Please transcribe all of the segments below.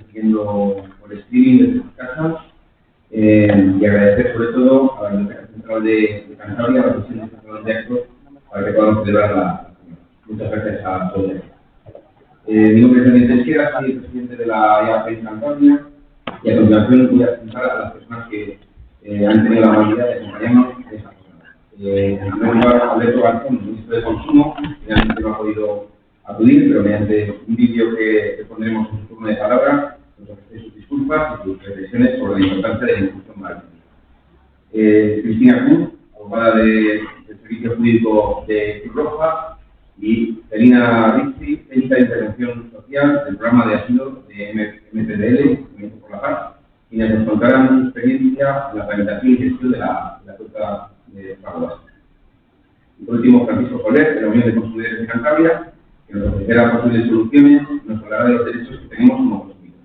siguiendo por streaming desde sus casas y agradecer sobre todo a la Biblioteca Central de Cantabria, a la Comisión Central de Actos, para que podamos celebrar la cena. Muchas gracias a todos. Mi nombre es Daniel Teixeira, soy el presidente de la EAP en Cantabria y a continuación voy a presentar a las personas que han tenido la amabilidad de acompañarnos en esta jornada. En primer lugar, Alberto Garzón, ministro de Consumo, finalmente no ha podido acudir, pero mediante un vídeo que pondremos en su turno de palabra, nos ofrece sus disculpas y sus reflexiones sobre la importancia de la inclusión marítima. Cristina Cruz, abogada del Servicio Jurídico de Cruz Roja, y Celina Ricci, técnica de intervención social del programa de asilo de MPDL, Movimiento por la Paz, quienes nos contarán su experiencia en la tramitación y gestión de la cuota de pago básico. Y por último, Francisco Soler, de la Unión de Consumidores de Cantabria, que nos ofrecerá posibles soluciones y nos hablará de los derechos que tenemos como consumidores.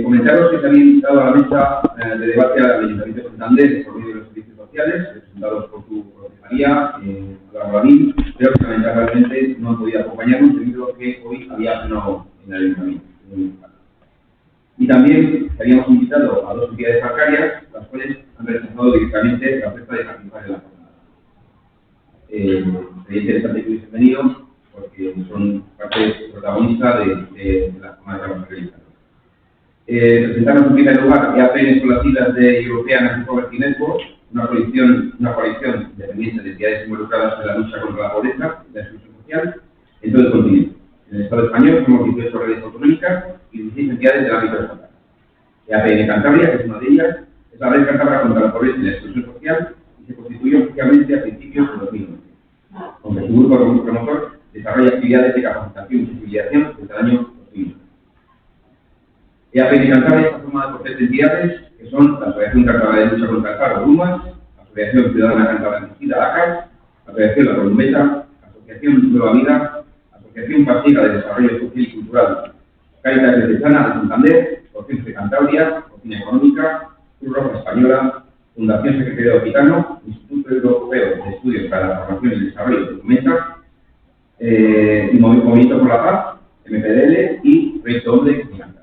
Comentaros que se había invitado a la mesa de debate al Ayuntamiento de Santander por medio de los servicios sociales, representados por su concejalía, Laboral, pero que lamentablemente no han podido acompañarnos debido a que hoy había pleno en el Ayuntamiento. Y también habíamos invitado a dos entidades bancarias, las cuales han rechazado directamente la oferta de participar en la jornada. Sería interesante que hubiesen venido porque son parte protagonista de la jornada que vamos a realizar. Presentamos en primer lugar EAP con las siglas de European Anti-Poverty Network, una coalición independiente de entidades involucradas en la lucha contra la pobreza y la exclusión social en todo el continente. En el Estado español somos 18 redes autonómicas y 16 entidades del ámbito estatal. EAP en Cantabria, que es una de ellas, es la red cántabra contra la pobreza y la exclusión social y se constituyó oficialmente a principios de 2009. Aunque su grupo promotor desarrolla actividades de capacitación y sensibilización desde el año 2009. EAP en Cantabria está formada por 3 entidades, que son la Asociación Cántabra de Lucha contra el Paro, RUMAS, la Asociación Ciudadana Cántabra Asistida, ACAS, la Asociación La Columbeta, Asociación Nueva Vida, Asociación Pasiega de Desarrollo Social y Cultural, Cáritas Diocesana de Santander, Cocina de Cantabria, Cocina Económica, Cruz Roja Española, Fundación Secretario Gitano, Instituto Europeo de Estudios para la Formación y el Desarrollo de Documenta, y Movimiento por la Paz, MPDL y Reto Hombre de Cantabria.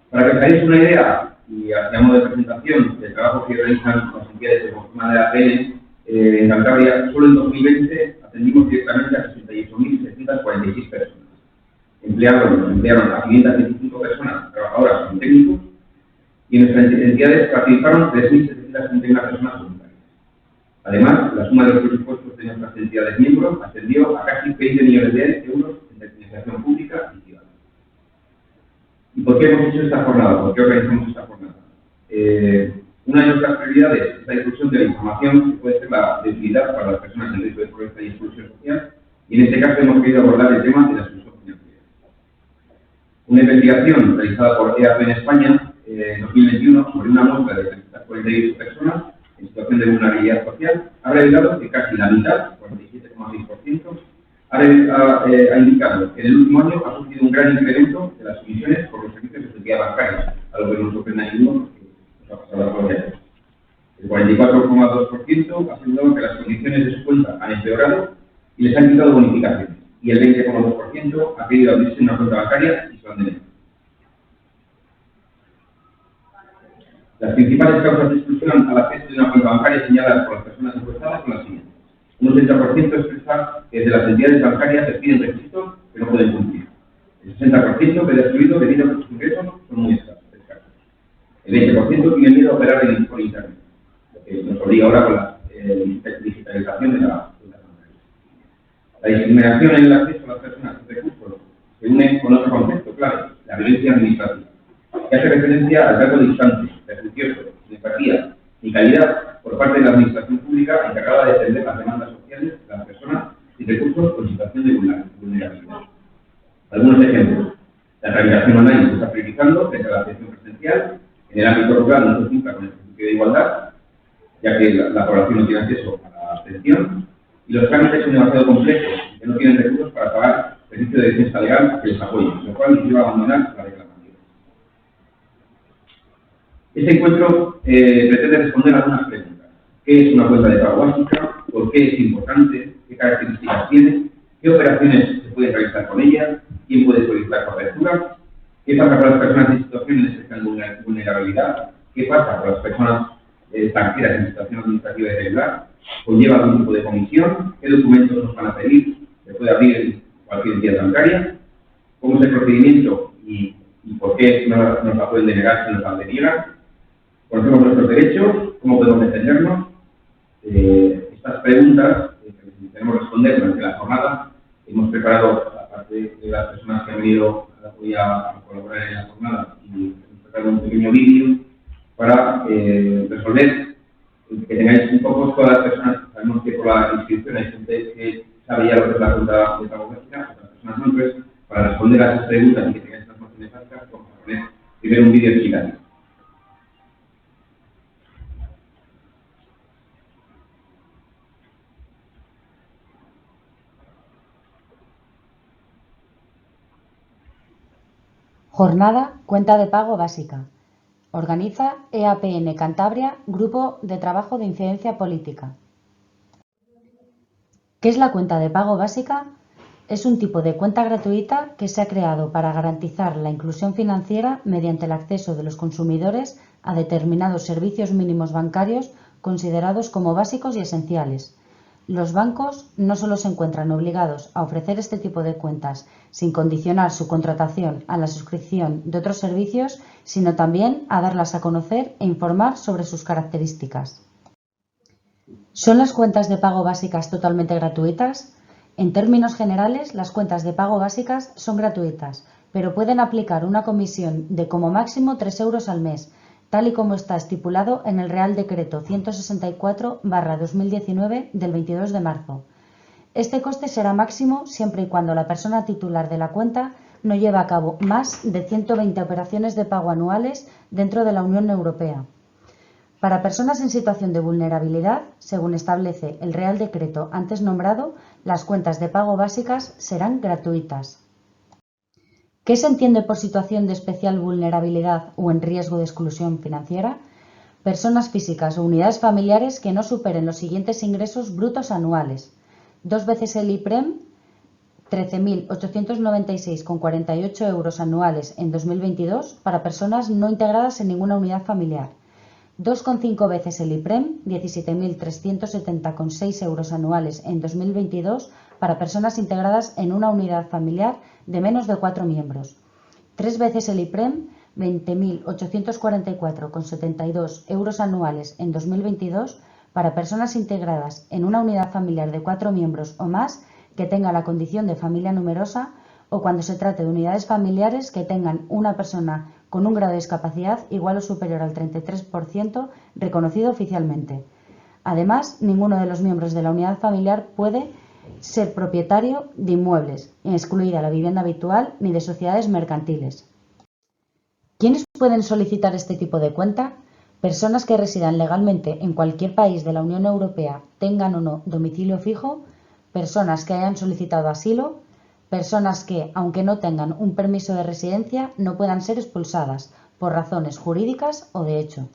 Para que os hagáis una idea, y a modo de presentación del trabajo que realizan las entidades de conformidad de APN en Cantabria, solo en 2020 atendimos directamente a 68.746 personas. Emplearon a 525 personas trabajadoras como técnicos y en nuestras entidades participaron 3.731 personas voluntarias. Además, la suma de los presupuestos de nuestras entidades miembros ascendió a casi 20 millones de euros en administración pública y privada. ¿Y por qué hemos hecho esta jornada? ¿Por qué organizamos esta jornada? Una de nuestras prioridades es la difusión de la información que puede ser la de utilidad para las personas en riesgo de pobreza y exclusión social, y en este caso hemos querido abordar el tema de la exclusión financiera. Una investigación realizada por EAP en España en 2021 sobre una muestra de 348 personas en situación de vulnerabilidad social ha revelado que casi la mitad, 47,6%, ha indicado que en el último año ha sufrido un gran incremento de las comisiones por los servicios de seguridad bancaria, algo que no nos sorprende a ninguno porque nos ha pasado por ya. El 44,2% ha asegurado que las condiciones de su cuenta han empeorado y les han quitado bonificaciones, y el 20,2% ha pedido abrirse una cuenta bancaria y se lo han denegado. Las principales causas de exclusión al acceso de una cuenta bancaria señaladas por las personas encuestadas son las siguientes. Un 80% expresa que desde las entidades bancarias se piden requisitos que no pueden cumplir. El 60% queda excluido debido a que sus ingresos son muy escasos. El 20% tiene miedo a operar por Internet, lo que nos obliga ahora con la digitalización de la cuenta bancaria. La discriminación en el acceso a las personas sin recursos se une con otro concepto clave, la violencia administrativa, que hace referencia al trato distante, prejuicioso, sin empatía ni calidad por parte de la administración pública encargada de atender las demandas sociales de las personas sin recursos o en situación de vulnerabilidad. Algunos ejemplos. La tramitación online se está priorizando frente a la atención presencial. En el ámbito rural no se cumpla con el principio de igualdad, ya que la población no tiene acceso a la atención, y los trámites son demasiado complejos y que no tienen recursos para pagar servicio de defensa legal que les apoye, lo cual les lleva a abandonar la reclamación. Este encuentro pretende responder a algunas preguntas. ¿Qué es una cuenta de pago básica? ¿Por qué es importante? ¿Qué características tiene? ¿Qué operaciones se puede realizar con ella, quién puede solicitar cobertura, qué pasa con las personas en situaciones de especial vulnerabilidad, qué pasa con las personas extranjeras en situación administrativa irregular, conlleva algún tipo de comisión, qué documentos nos van a pedir, se puede abrir en cualquier entidad bancaria, cómo es el procedimiento y por qué no nos la pueden denegar si nos la deniegan, conocemos nuestros derechos, cómo podemos defendernos. Estas preguntas que tenemos que responder durante la jornada, hemos preparado, aparte de las personas que han venido hoy a colaborar en la jornada, y hemos preparado un pequeño vídeo para resolver, que tengáis un poco todas las personas. Sabemos que por la inscripción hay gente que sabe ya lo que es la cuenta de pago básica, otras personas no, entonces, para responder a esas preguntas y que tengáis estas nociones básicas, vamos a poner primero un vídeo explicativo. Jornada Cuenta de Pago Básica. Organiza EAPN Cantabria, Grupo de Trabajo de Incidencia Política. ¿Qué es la cuenta de pago básica? Es un tipo de cuenta gratuita que se ha creado para garantizar la inclusión financiera mediante el acceso de los consumidores a determinados servicios mínimos bancarios considerados como básicos y esenciales. Los bancos no solo se encuentran obligados a ofrecer este tipo de cuentas sin condicionar su contratación a la suscripción de otros servicios, sino también a darlas a conocer e informar sobre sus características. ¿Son las cuentas de pago básicas totalmente gratuitas? En términos generales, las cuentas de pago básicas son gratuitas, pero pueden aplicar una comisión de como máximo 3 euros al mes, tal y como está estipulado en el Real Decreto 164/2019 del 22 de marzo. Este coste será máximo siempre y cuando la persona titular de la cuenta no lleve a cabo más de 120 operaciones de pago anuales dentro de la Unión Europea. Para personas en situación de vulnerabilidad, según establece el Real Decreto antes nombrado, las cuentas de pago básicas serán gratuitas. ¿Qué se entiende por situación de especial vulnerabilidad o en riesgo de exclusión financiera? Personas físicas o unidades familiares que no superen los siguientes ingresos brutos anuales: 2 veces el IPREM, 13.896,48 euros anuales en 2022 para personas no integradas en ninguna unidad familiar; 2,5 veces el IPREM, 17.370,6 euros anuales en 2022 para personas integradas en una unidad familiar de menos de 4 miembros; 3 veces el IPREM, 20.844,72 euros anuales en 2022 para personas integradas en una unidad familiar de 4 miembros o más que tenga la condición de familia numerosa, o cuando se trate de unidades familiares que tengan una persona con un grado de discapacidad igual o superior al 33% reconocido oficialmente. Además, ninguno de los miembros de la unidad familiar puede ser propietario de inmuebles, excluida la vivienda habitual, ni de sociedades mercantiles. ¿Quiénes pueden solicitar este tipo de cuenta? Personas que residan legalmente en cualquier país de la Unión Europea, tengan o no domicilio fijo, personas que hayan solicitado asilo, personas que, aunque no tengan un permiso de residencia, no puedan ser expulsadas por razones jurídicas o de hecho.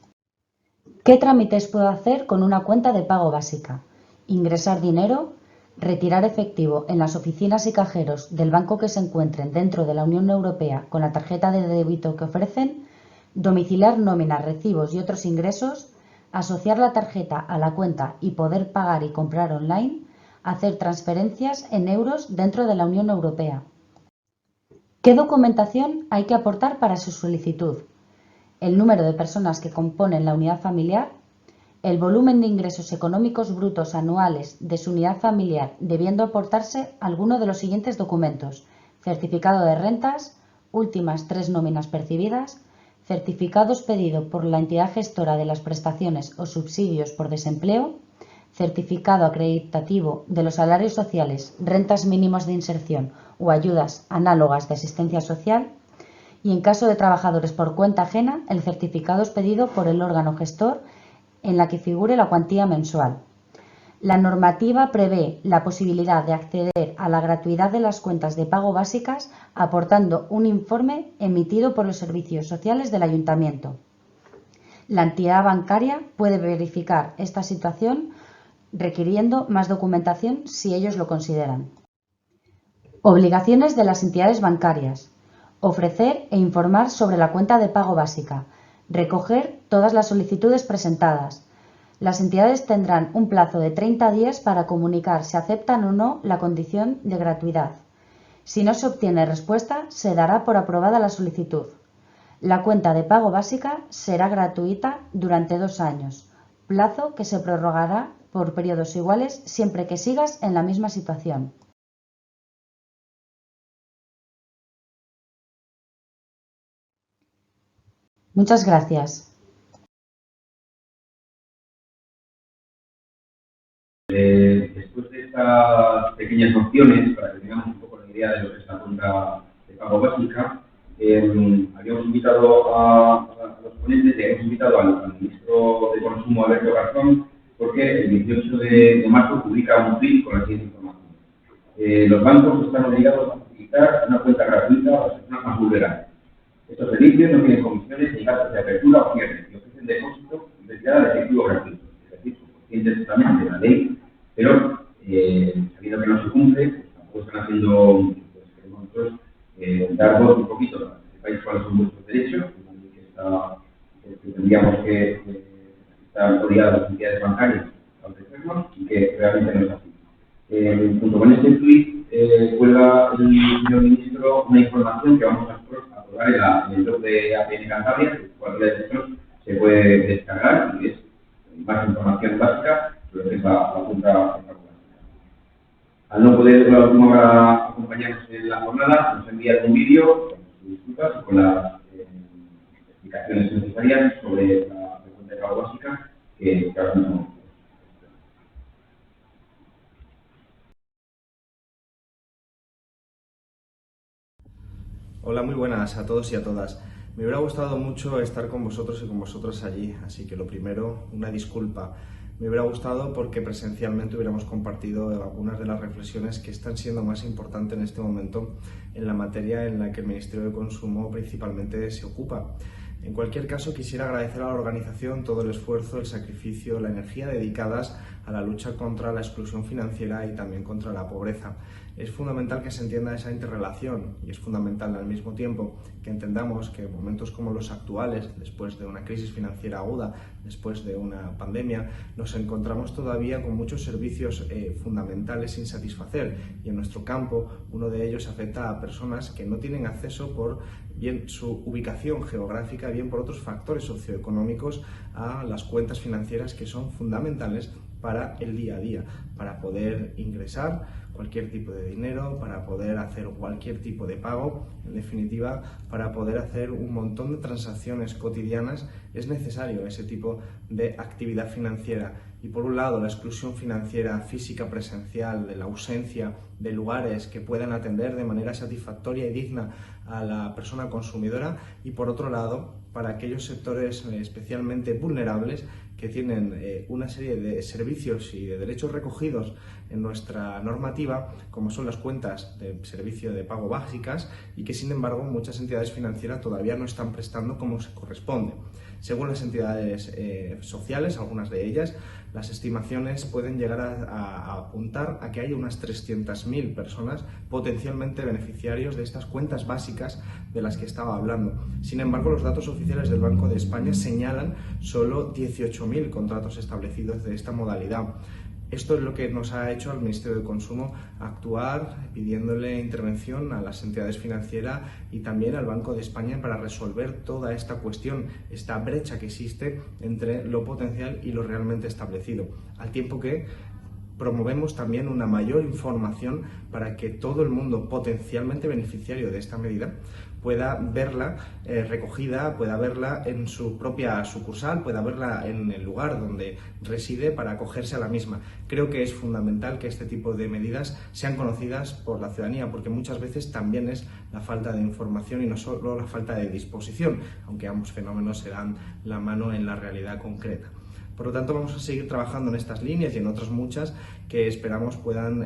¿Qué trámites puedo hacer con una cuenta de pago básica? Ingresar dinero, retirar efectivo en las oficinas y cajeros del banco que se encuentren dentro de la Unión Europea con la tarjeta de débito que ofrecen, domiciliar nóminas, recibos y otros ingresos, asociar la tarjeta a la cuenta y poder pagar y comprar online, hacer transferencias en euros dentro de la Unión Europea. ¿Qué documentación hay que aportar para su solicitud? El número de personas que componen la unidad familiar, el volumen de ingresos económicos brutos anuales de su unidad familiar, debiendo aportarse alguno de los siguientes documentos: certificado de rentas, últimas 3 nóminas percibidas, certificado expedido por la entidad gestora de las prestaciones o subsidios por desempleo, certificado acreditativo de los salarios sociales, rentas mínimas de inserción o ayudas análogas de asistencia social, y en caso de trabajadores por cuenta ajena, el certificado expedido por el órgano gestor en la que figure la cuantía mensual. La normativa prevé la posibilidad de acceder a la gratuidad de las cuentas de pago básicas aportando un informe emitido por los servicios sociales del ayuntamiento. La entidad bancaria puede verificar esta situación requiriendo más documentación si ellos lo consideran. Obligaciones de las entidades bancarias. Ofrecer e informar sobre la cuenta de pago básica. Recoger todas las solicitudes presentadas. Las entidades tendrán un plazo de 30 días para comunicar si aceptan o no la condición de gratuidad. Si no se obtiene respuesta, se dará por aprobada la solicitud. La cuenta de pago básica será gratuita durante 2 años, plazo que se prorrogará por periodos iguales siempre que sigas en la misma situación. Muchas gracias. Después de estas pequeñas opciones, para que tengamos un poco la idea de lo que es la cuenta de pago básica, habíamos invitado a los ponentes y habíamos invitado al ministro de Consumo, Alberto Garzón, porque el 18 de marzo publica un tweet con la siguiente información. Los bancos están obligados a facilitar una cuenta gratuita a las personas más vulnerables. Estos servicios no tienen comisiones ni gastos de apertura o cierre y ofrecen depósitos y retirada de efectivo gratuito. Es decir, conscientes totalmente de la ley, pero sabiendo que no se cumple, pues tampoco están haciendo, pues queremos nosotros dar voz un poquito para que sepáis cuáles son vuestros derechos, que tendríamos que estar rodeados de las entidades bancarias para ofrecernos y que realmente no es así. Junto con este tuit, cuelga el señor ministro una información que vamos a aprobar en el blog de APN Cantabria, que cualquiera de vosotros se puede descargar y es más información básica sobre lo que es la cuenta de pago básica. Al no poder la última hora acompañarnos en la jornada, nos envía un vídeo con sus disculpas y con las explicaciones necesarias sobre la cuenta de pago básica que ahora mismo. Hola, muy buenas a todos y a todas. Me hubiera gustado mucho estar con vosotros y con vosotras allí, así que lo primero, una disculpa. Me hubiera gustado porque presencialmente hubiéramos compartido algunas de las reflexiones que están siendo más importantes en este momento en la materia en la que el Ministerio de Consumo principalmente se ocupa. En cualquier caso, quisiera agradecer a la organización todo el esfuerzo, el sacrificio, la energía dedicadas a la lucha contra la exclusión financiera y también contra la pobreza. Es fundamental que se entienda esa interrelación y es fundamental al mismo tiempo que entendamos que en momentos como los actuales, después de una crisis financiera aguda, después de una pandemia, nos encontramos todavía con muchos servicios fundamentales sin satisfacer y en nuestro campo uno de ellos afecta a personas que no tienen acceso por bien su ubicación geográfica, bien por otros factores socioeconómicos a las cuentas financieras que son fundamentales para el día a día, para poder ingresar cualquier tipo de dinero, para poder hacer cualquier tipo de pago, en definitiva, para poder hacer un montón de transacciones cotidianas es necesario ese tipo de actividad financiera. Y por un lado, la exclusión financiera física presencial, de la ausencia de lugares que puedan atender de manera satisfactoria y digna a la persona consumidora, y por otro lado, para aquellos sectores especialmente vulnerables que tienen una serie de servicios y de derechos recogidos en nuestra normativa, como son las cuentas de servicio de pago básicas, y que sin embargo muchas entidades financieras todavía no están prestando como se corresponde. Según las entidades sociales, algunas de ellas, las estimaciones pueden llegar a apuntar a que hay unas 300.000 personas potencialmente beneficiarios de estas cuentas básicas de las que estaba hablando. Sin embargo, los datos oficiales del Banco de España señalan solo 18.000 contratos establecidos de esta modalidad. Esto es lo que nos ha hecho al Ministerio de Consumo actuar pidiéndole intervención a las entidades financieras y también al Banco de España para resolver toda esta cuestión, esta brecha que existe entre lo potencial y lo realmente establecido, al tiempo que promovemos también una mayor información para que todo el mundo potencialmente beneficiario de esta medida pueda verla recogida, pueda verla en su propia sucursal, pueda verla en el lugar donde reside para acogerse a la misma. Creo que es fundamental que este tipo de medidas sean conocidas por la ciudadanía, porque muchas veces también es la falta de información y no solo la falta de disposición, aunque ambos fenómenos se dan la mano en la realidad concreta. Por lo tanto, vamos a seguir trabajando en estas líneas y en otras muchas que esperamos puedan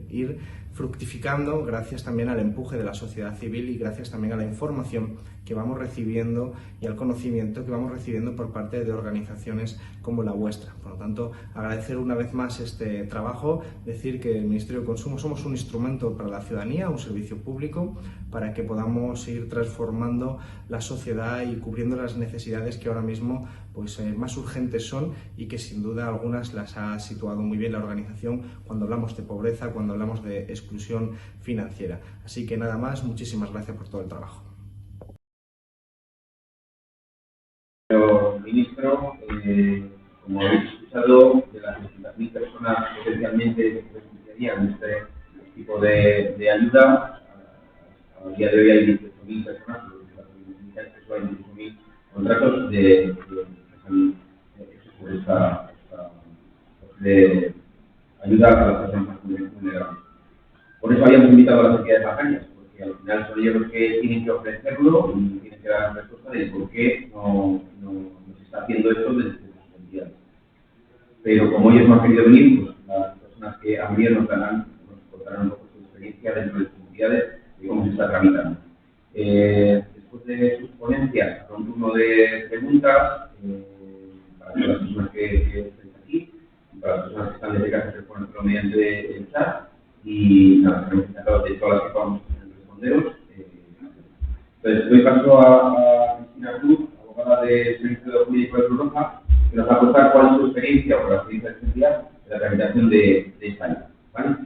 ir fructificando gracias también al empuje de la sociedad civil y gracias también a la información que vamos recibiendo y al conocimiento que vamos recibiendo por parte de organizaciones como la vuestra. Por lo tanto, agradecer una vez más este trabajo, decir que el Ministerio de Consumo somos un instrumento para la ciudadanía, un servicio público, para que podamos seguir transformando la sociedad y cubriendo las necesidades que ahora mismo más urgentes son y que sin duda algunas las ha situado muy bien la organización cuando hablamos de pobreza, cuando hablamos de exclusión financiera. Así que nada más, muchísimas gracias por todo el trabajo. Ministro, como habéis escuchado, de las 200.000 personas potencialmente que beneficiarían de este tipo de ayuda, a día de hoy hay 18.000 personas, hay 18.000 contratos que han hecho por esta de ayuda a las personas más vulnerables. Por eso habíamos invitado a las entidades bancarias, porque al final son ellos los que tienen que ofrecerlo y tienen que dar una respuesta de por qué no se está haciendo esto desde sus entidades. Pero como ellos no han querido venir, pues las personas que han venido nos contarán un poco su experiencia dentro de sus entidades y cómo se está tramitando. Después de sus ponencias, habrá un turno de preguntas para todas las personas que estéis aquí, y para las personas que están desde casa que pueden hacerlo mediante el chat. Y nada, estaremos encantados de todas las que podamos responderos. Entonces, doy paso a Cristina Cruz, abogada del Servicio Jurídico de Cruz Roja, que nos va a contar cuál es su experiencia o la experiencia de experiencia de la tramitación de esta ley. ¿Vale?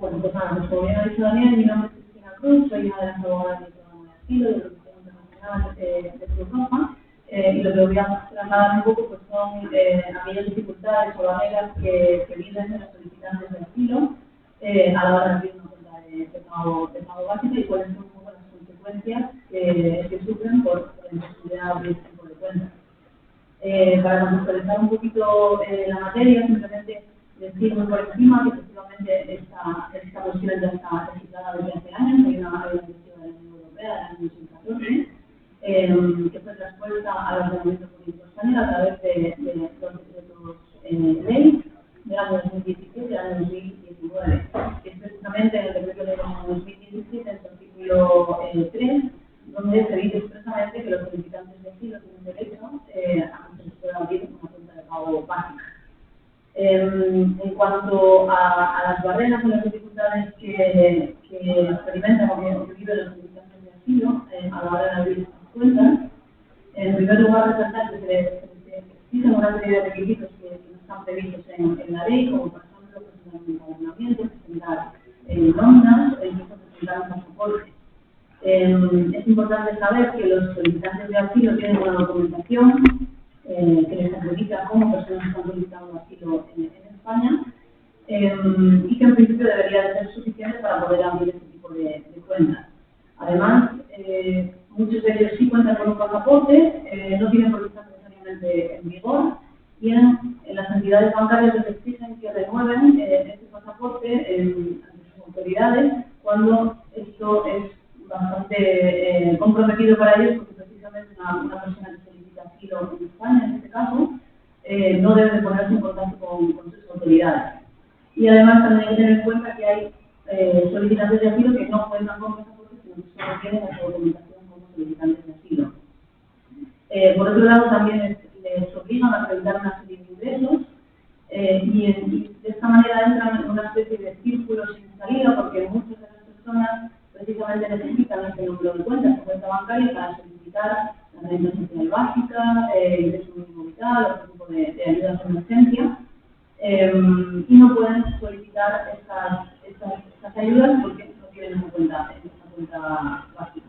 Bueno, pues nada, como bien ha dicho Daniel, mi nombre es Cristina Cruz, soy una de las abogadas del programa de asilo de la Organización Internacional de Cruz Roja, y lo que voy a trasladar un poco pues son aquellas dificultades o barreras que viven los solicitantes de asilo a la hora de abrir una cuenta de pago básica y cuáles son un poco las consecuencias que sufren por la imposibilidad de abrir este tipo de cuentas. Para contextualizar un poquito la materia, simplemente decir muy por encima que efectivamente esta cuestión ya está legislada desde hace años. Hay una directiva de la Unión Europea del año 2014 que fue traspuesta al ordenamiento jurídico español a través de los decretos ley del año 2017 y del año 2019. Es precisamente en el decreto del año 2017, en su artículo 3, donde se dice expresamente que los solicitantes de asilo tienen derecho a que se les pueda abrir una cuenta de pago básica. En cuanto a las barreras o las dificultades que experimentan o que viven los solicitantes de asilo a la hora de abrir estas cuentas, en primer lugar resaltar que se exigen una serie de requisitos que no están previstos en la ley, como por ejemplo presentar un empadronamiento, presentar nóminas e incluso presentar un pasaporte. Es importante saber que los solicitantes de asilo tienen una documentación que les acredita como personas que están solicitando asilo en España y que en principio debería de ser suficiente para poder abrir este tipo de cuentas. Además, muchos de ellos sí cuentan con un pasaporte, no tienen por qué estar necesariamente en vigor y en las entidades bancarias les exigen que renueven este pasaporte ante sus autoridades cuando esto es bastante comprometido para ellos porque precisamente una persona que solicita asilo en España, en este caso, no debe de ponerse en contacto con sus autoridades. Y además también hay que tener en cuenta que hay solicitantes de asilo que no cuentan con pasaporte, sino que solo tienen la documentación como solicitantes de asilo. Por otro lado, también les obligan a acreditar una serie de ingresos y de esta manera entran en una especie de círculo sin salida porque muchas de las personas precisamente necesitan este número de cuenta, su cuenta bancaria, para solicitar la renta social básica, ingreso mínimo vital, otro tipo de ayudas de emergencia, y no pueden solicitar estas ayudas porque no tienen esa cuenta básica.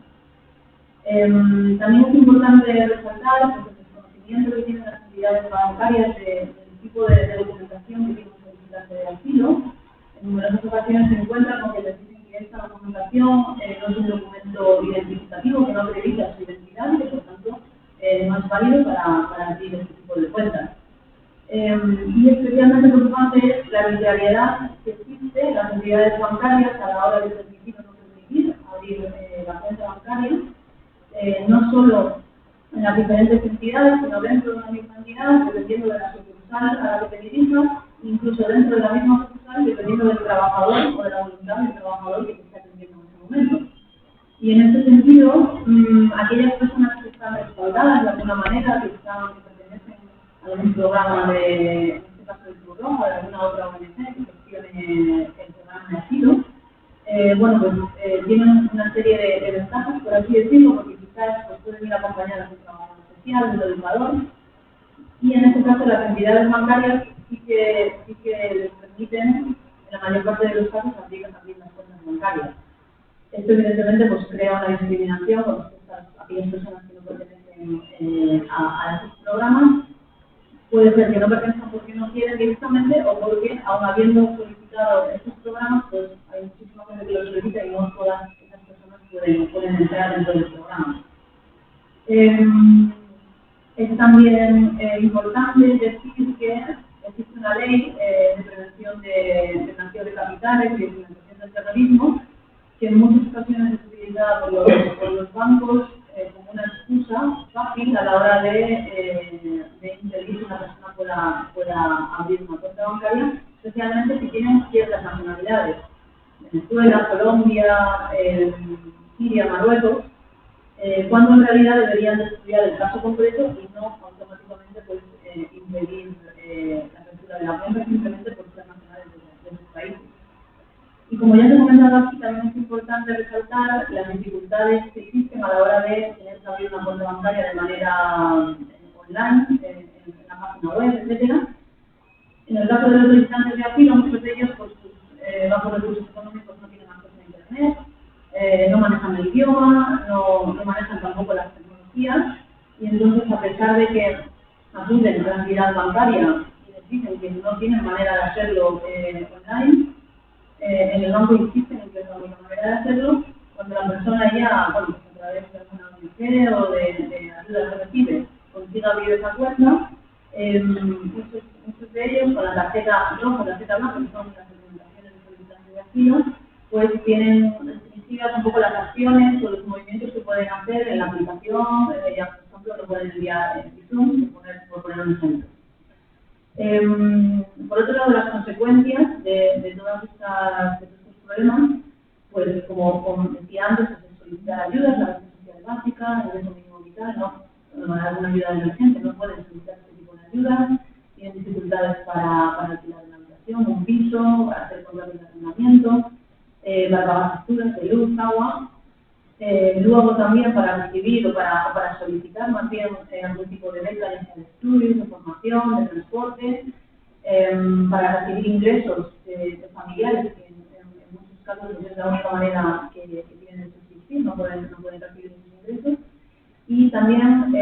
También es importante resaltar pues, el desconocimiento que tienen las entidades bancarias del tipo de documentación que tiene un solicitante de asilo. En numerosas ocasiones se encuentran con que les dicen que esta documentación no es un documento identificativo, que no acredita su identidad y que por tanto no es válido para abrir este tipo de cuentas. Y especialmente preocupante es la arbitrariedad que existe en las entidades bancarias a la hora de permitir o no permitir abrir la cuenta bancaria, no solo en las diferentes entidades, sino dentro de una misma entidad, dependiendo de la sucursal sucursal a la que te dirijas, incluso dentro de la misma sucursal, dependiendo del trabajador o de la voluntad del trabajador que te está atendiendo en ese momento. Y en este sentido, aquellas personas que están respaldadas de alguna manera, que pertenecen a algún programa en este caso del Cruz Roja, de alguna otra ONG que gestione el programa de asilo, tienen una serie de ventajas, por así decirlo, porque quizás pues, pueden ir acompañadas de un trabajador social, de un educador, y en este caso las entidades bancarias sí que les permiten, en la mayor parte de los casos, abrir las cuentas bancarias. Esto evidentemente pues, crea una discriminación con respecto a aquellas personas que no pertenecen a estos programas. Puede ser que no pertenezcan porque no quieren directamente o porque, aun habiendo solicitado estos programas, pues hay muchísima gente que lo solicita y no todas esas personas pueden entrar dentro del programa. Es también importante decir que existe una ley de prevención de blanqueo de capitales y de financiación del terrorismo que en muchas ocasiones es utilizada por los bancos como una excusa fácil a la hora de impedir que una persona pueda abrir una cuenta bancaria, especialmente si tienen ciertas nacionalidades. Venezuela, Colombia, Siria, Marruecos, cuando en realidad deberían de estudiar el caso concreto y no automáticamente pues, impedir la apertura de la cuenta simplemente por ser nacionales de sus países. Y como ya se ha comentado aquí, también es importante resaltar las dificultades que existen a la hora de tener que abrir una cuenta bancaria de manera online, en la página web, etc. En el caso de los solicitantes de asilo, muchos de ellos, pues, bajos recursos económicos, no tienen acceso a Internet, no manejan el idioma, no manejan tampoco las tecnologías, y entonces, a pesar de que acuden a la entidad bancaria y les dicen que no tienen manera de hacerlo online, en el banco insisten en que es la única manera de hacerlo. Cuando la persona ya, a través de alguna ONG o de ayuda que recibe, consigue abrir esa cuenta, muchos de ellos con la tarjeta roja, la tarjeta blanca, que son las recomendaciones de solicitantes de asilo, pues tienen restringidas un poco las acciones o los movimientos que pueden hacer en la aplicación, ya por ejemplo no pueden enviar Zoom, por poner un ejemplo. Por otro lado, las consecuencias de todos estos problemas, pues como decía antes, es solicitar ayudas, la asistencia social básica, el ingreso mínimo vital, alguna ayuda emergente, no pueden solicitar este tipo de ayudas, tienen dificultades para alquilar una habitación, un piso, para hacer contratos de arrendamiento, para pagar facturas de luz, agua. Luego también para recibir o para solicitar más bien algún tipo de beca de estudios, de formación, de transporte, para recibir ingresos de familiares que en muchos casos es la única manera que tienen de subsistir, no pueden recibir esos ingresos. Y también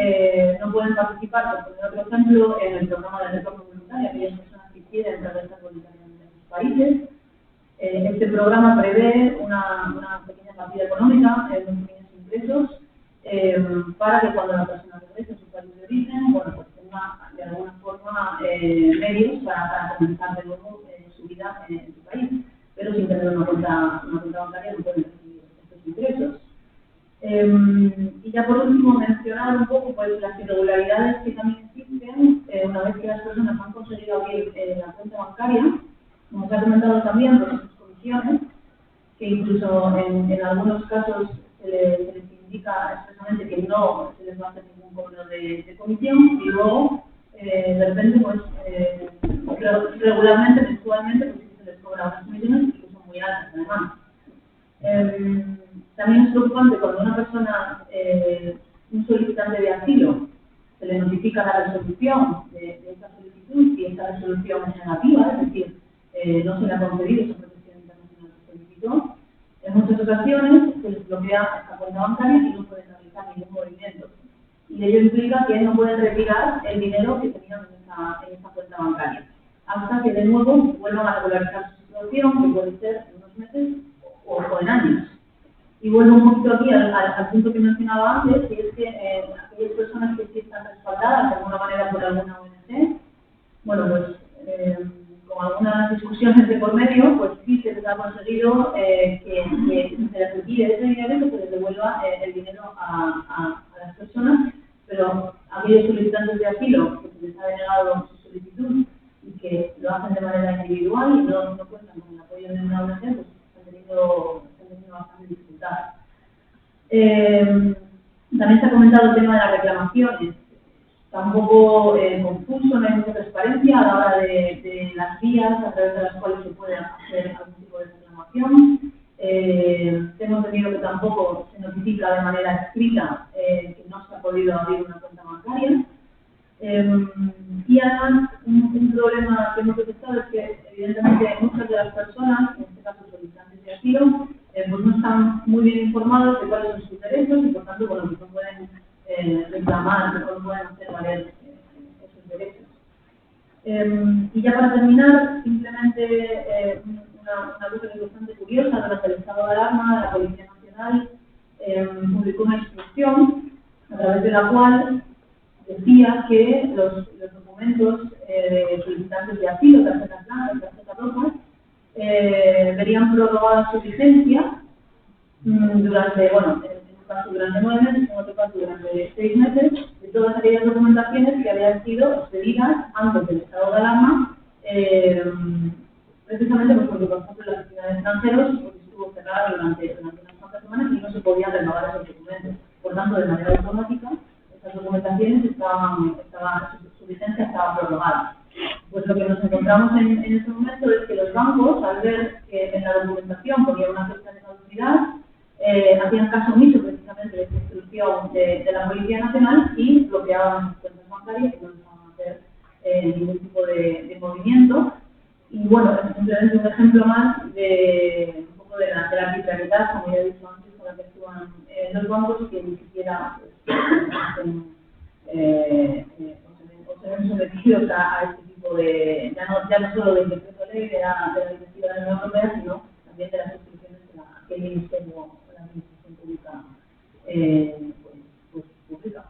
no pueden participar, por poner otro ejemplo, en el programa de retorno voluntario, aquellas personas que quieren regresar voluntariamente a sus países. Este programa prevé una pequeña partida económica, unos pequeños ingresos, para que cuando la persona regrese a su país de origen, pues tenga de alguna forma medios para comenzar de nuevo su vida en su país, pero sin tener una cuenta bancaria no pueden recibir estos ingresos. Y ya por último mencionar un poco pues, las irregularidades que también existen una vez que las personas han conseguido abrir la cuenta bancaria. Como se ha comentado también, pues sus comisiones, que incluso en algunos casos se les indica expresamente que no se les va a hacer ningún cobro de comisión, y luego de repente pues regularmente, mensualmente, pues sí se les cobra unas comisiones que son muy altas además. También es preocupante cuando una persona, un solicitante de asilo, se le notifica la resolución de esta solicitud y esta resolución es negativa, es decir, no se le ha concedido esa protección internacional que solicitó. En muchas ocasiones se les bloquea esta cuenta bancaria y no pueden realizar ningún movimiento. Y ello implica que no pueden retirar el dinero que tenían en esa cuenta bancaria, hasta que de nuevo vuelvan a regularizar su situación, que puede ser en unos meses o en años. Y vuelvo un poquito aquí al punto que mencionaba antes, que es que aquellas personas que sí están respaldadas de alguna manera por alguna ONG, bueno, pues con algunas discusiones de por medio, pues sí se les ha conseguido que se les retire ese dinero y que se les devuelva el dinero a las personas, pero aquellos solicitantes de asilo que se les ha denegado sus solicitud y que lo hacen de manera individual y no cuentan con el apoyo de una ONG, pues están teniendo bastante dificultades. También se ha comentado el tema de las reclamaciones. Está un poco confuso, no hay mucha transparencia a la hora de las vías a través de las cuales se puede hacer algún tipo de reclamación. Tengo entendido que tampoco se notifica de manera escrita que no se ha podido abrir una cuenta bancaria. Y además, un problema que hemos detectado es que, evidentemente, muchas de las personas, en este caso solicitantes de asilo, pues no están muy bien informados de cuáles son sus derechos y, por tanto, bueno, pues no pueden reclamar, no pueden hacer valer esos derechos. Y ya para terminar, simplemente una cosa que es bastante curiosa: durante el estado de alarma, la Policía Nacional publicó una instrucción a través de la cual decía que los documentos solicitantes de asilo, tarjetas blancas, tarjetas rojas, verían prorrogada su vigencia durante, bueno, en un caso durante 9 meses, en otro caso durante 6 meses, de todas aquellas documentaciones que habían sido expedidas antes del estado de alarma, precisamente porque, por ejemplo, la oficina de extranjeros estuvo cerrada durante unas cuantas semanas y no se podían renovar esos documentos. Por tanto, de manera automática, estas documentaciones su vigencia estaba prorrogada. Pues lo que nos encontramos en este momento es que los bancos, al ver que en la documentación ponía una fecha de caducidad, hacían caso omiso precisamente de esta instrucción de la Policía Nacional y bloqueaban sus cuentas bancarias y no dejaban hacer ningún tipo de movimiento. Y bueno, es simplemente un ejemplo más de un poco de la arbitrariedad, como ya he dicho antes, con la que actúan los bancos, que ni siquiera se ven sometidos a este tipo de, ya no solo del decreto ley de la Directiva de la Unión Europea, sino también de las instrucciones que el Ministerio o la Administración Pública pues publica.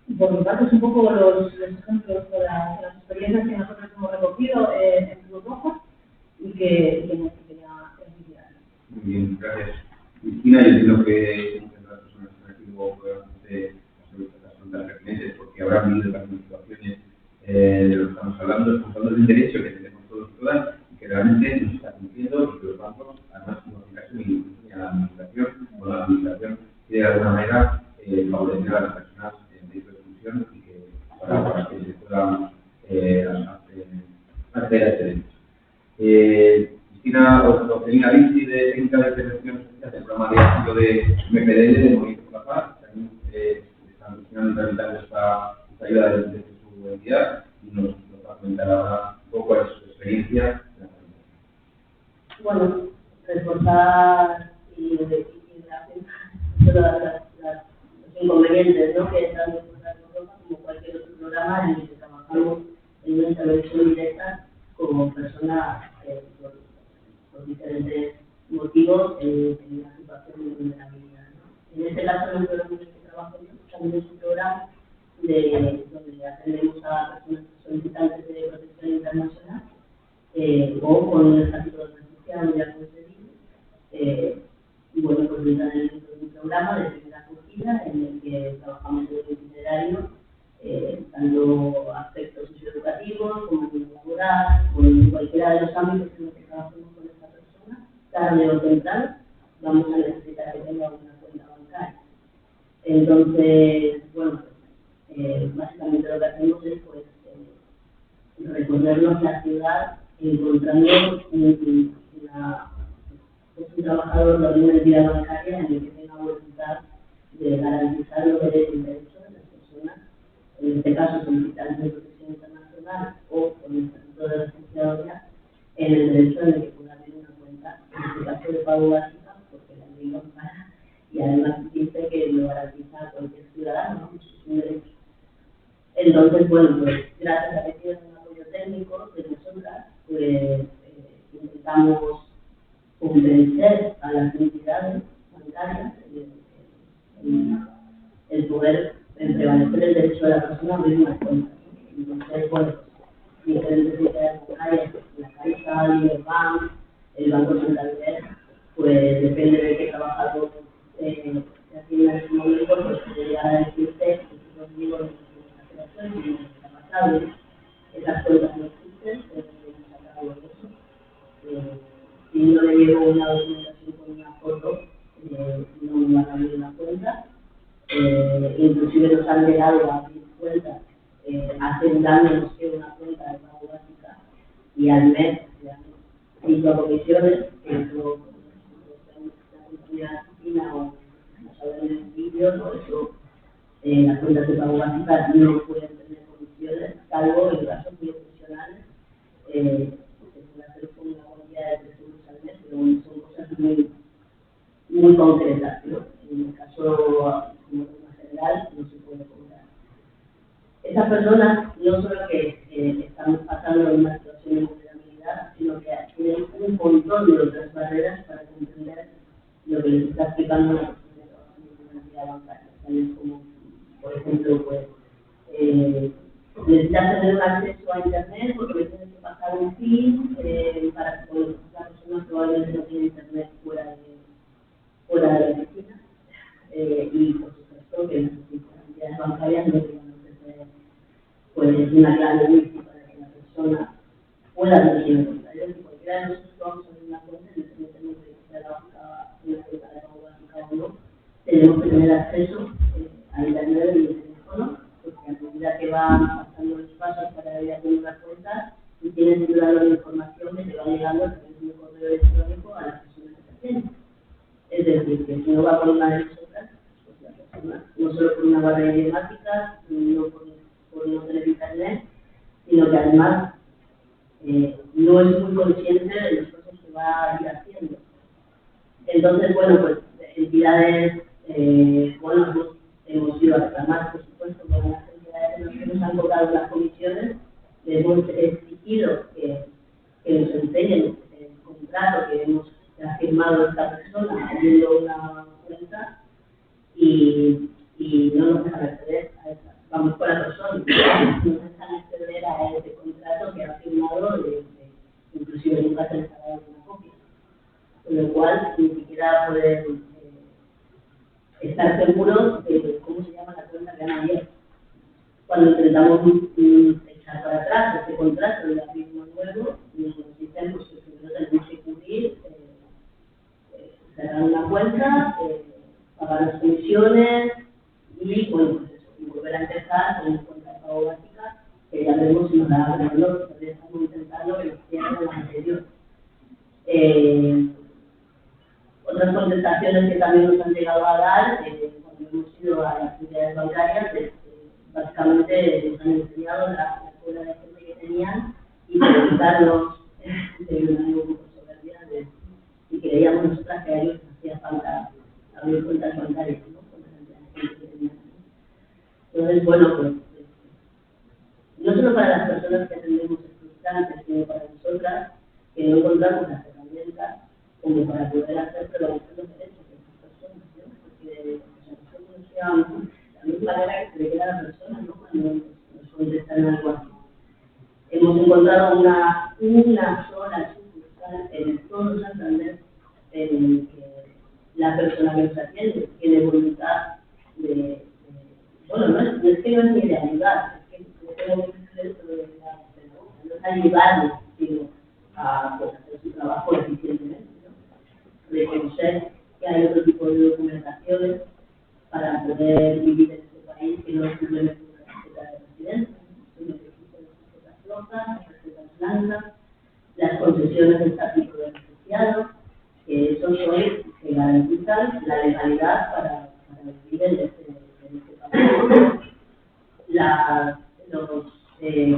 Y por mi parte, es un poco los ejemplos de las experiencias que nosotros hemos recogido en Cruz Roja y que nos quería transmitir. Muy bien, gracias. Cristina, yo entiendo que muchas de las personas que han recibido probablemente las preguntas pertinentes porque habrán vivido también situaciones de lo que estamos hablando, estamos hablando de un derecho que tenemos todos y todas y que realmente no se está cumpliendo y que los bancos, además, no hacen caso ni a la administración, o la administración quiere de alguna manera favorecer a las personas en riesgo de exclusión y que para que se puedan acceder a ese derecho. Cristina Ocelina Lisi, de Técnica de Intervención Social del programa de asilo de MPDL, de Movimiento por la Paz, también están gestionando y tramitando esta ayuda desde su entidad y nos va a comentar ahora un poco de su experiencia. Bueno, reforzar y todas los inconvenientes, ¿no?, que están en como cualquier otro programa en el que trabajamos en una intervención directa como personas por diferentes motivos en una situación de vulnerabilidad, ¿no? En este caso, en el programa en el que trabajo yo, también es un programa donde atendemos a personas solicitantes de protección internacional o con un estatuto de refugiado ya concedido. Y bueno, pues entran dentro de un programa de primera acogida en el que trabajamos en un itinerario, tanto aspectos socioeducativos como laboral, o en cualquiera de los ámbitos en los que trabajemos con esta persona, tarde o temprano vamos a necesitar que tenga una cuenta bancaria. Entonces, bueno, básicamente lo que hacemos es pues recorrernos la ciudad encontrando un trabajador de una entidad bancaria en el que tenga voluntad de garantizar los derechos y derechos de las personas, en este caso solicitantes de protección internacional o con el estatuto de refugiado ya, en el derecho en el que pueda abrir una cuenta, en este caso de pago básica, porque la ley lo ampara y además dice que lo garantiza a cualquier ciudadano, ¿no? Es un derecho. Entonces, bueno, pues gracias a que tienen un apoyo técnico de nosotras, pues intentamos convencer a las entidades bancarias el poder prevalecer el derecho de la persona a abrir una cuenta. Entonces, bueno, diferentes entidades bancarias, la Caixa, el Liberbank, el Banco Santander, pues depende de qué trabajador se atienda en ese momento, pues puede llegar a decirse que los libros de la operación y está pasado. si no le llevo una documentación con una foto, no me van a abrir una cuenta. Inclusive nos han llegado a abrir cuentas asegurándonos que una cuenta de pago básica y al mes cinco comisiones, que eso la compañía de oficina o nos hablan en el vídeo, ¿no? Eso, las cuentas de pago básica no pueden tener comisiones, salvo en casos muy excepcionales, se puede hacer con una cuantía de 3 euros al mes, pero son cosas muy concretas, ¿no? En el caso, como norma general, no se puede cobrar. Estas personas no solo que están pasando en una situación de vulnerabilidad, sino que tienen un montón de otras barreras para comprender lo que les está explicando la persona que trabaja en una entidad bancaria, tales como, por ejemplo, pues, necesitas tener un acceso a Internet porque le tienes que pasar un PIN para que la persona probablemente no tiene Internet fuera de la oficina y por supuesto que las entidades bancarias no tienen pues una clave wifi para que la persona pueda dirigir el contrario. Si cualquiera de nosotros vamos a abrir una cuenta, independientemente de que sea la banca, una cuenta de pago básica o no, tenemos que tener acceso a Internet y el teléfono, porque a medida que van pasando los pasos para ir a abrir una cuenta, tú tienes que dar la información que te va llegando a través de un correo electrónico a las personas que te atienden. Es decir, que si no va por una de nosotras, pues la persona, no solo por una barrera idiomática, no por no tener Internet, sino que además no es muy consciente de los pasos que va a ir haciendo. Entonces, bueno, pues entidades, bueno, hemos ido a reclamar, por supuesto, con las entidades que nos han cobrado las comisiones, les hemos exigido que nos enseñen el contrato que hemos firmado esta persona abriendo una cuenta y no nos dejan acceder a esa. Vamos por la persona, no nos dejan acceder a ese contrato que ha firmado, inclusive nunca se les ha dado una copia. Con lo cual, ni siquiera poder estar seguros de cómo se llama la cuenta que han abierto. Cuando intentamos echar para atrás este contrato de abrir uno nuevo, nos dicen pues, que primero tenemos que cubrir, cerrar una cuenta, pagar las comisiones y, bueno, pues eso, y volver a empezar con una cuenta de pago básica, que ya veremos si nos da la menor, todavía estamos intentando que nos cierren la anterior. Otras contestaciones que también nos han llegado a dar, cuando hemos ido a las entidades bancarias, básicamente nos han enseñado la escuela de gente que tenían y preguntarnos de una un poco soberbia y creíamos nosotras que a ellos les hacía falta abrir cuentas bancarias, ¿no? Con la cantidad de gente que tenían. Entonces, bueno, pues no solo para las personas que atendemos es frustrante, sino para nosotras que no encontramos las herramientas como para poder hacer prevalecer los derechos de estas personas, ¿no? Porque nosotros nos llevamos de la misma manera que se le queda a la persona, ¿no? Cuando nos contestan algo así. Hemos encontrado una sola sucursal en todo Santander en que la persona que nos atiende tiene voluntad bueno, no es que no es ni de ayudar, es que no tengo que hacer eso no es ayudarles, sino a pues, hacer su trabajo eficientemente, ¿no? Reconocer que hay otro tipo de documentaciones para poder vivir en este país que no es simplemente una tarjeta de residencia, sino que existen las tarjetas rojas, las tarjetas blancas, las concesiones de estatuto de refugiado, que eso son que garantizan la legalidad para vivir en este país.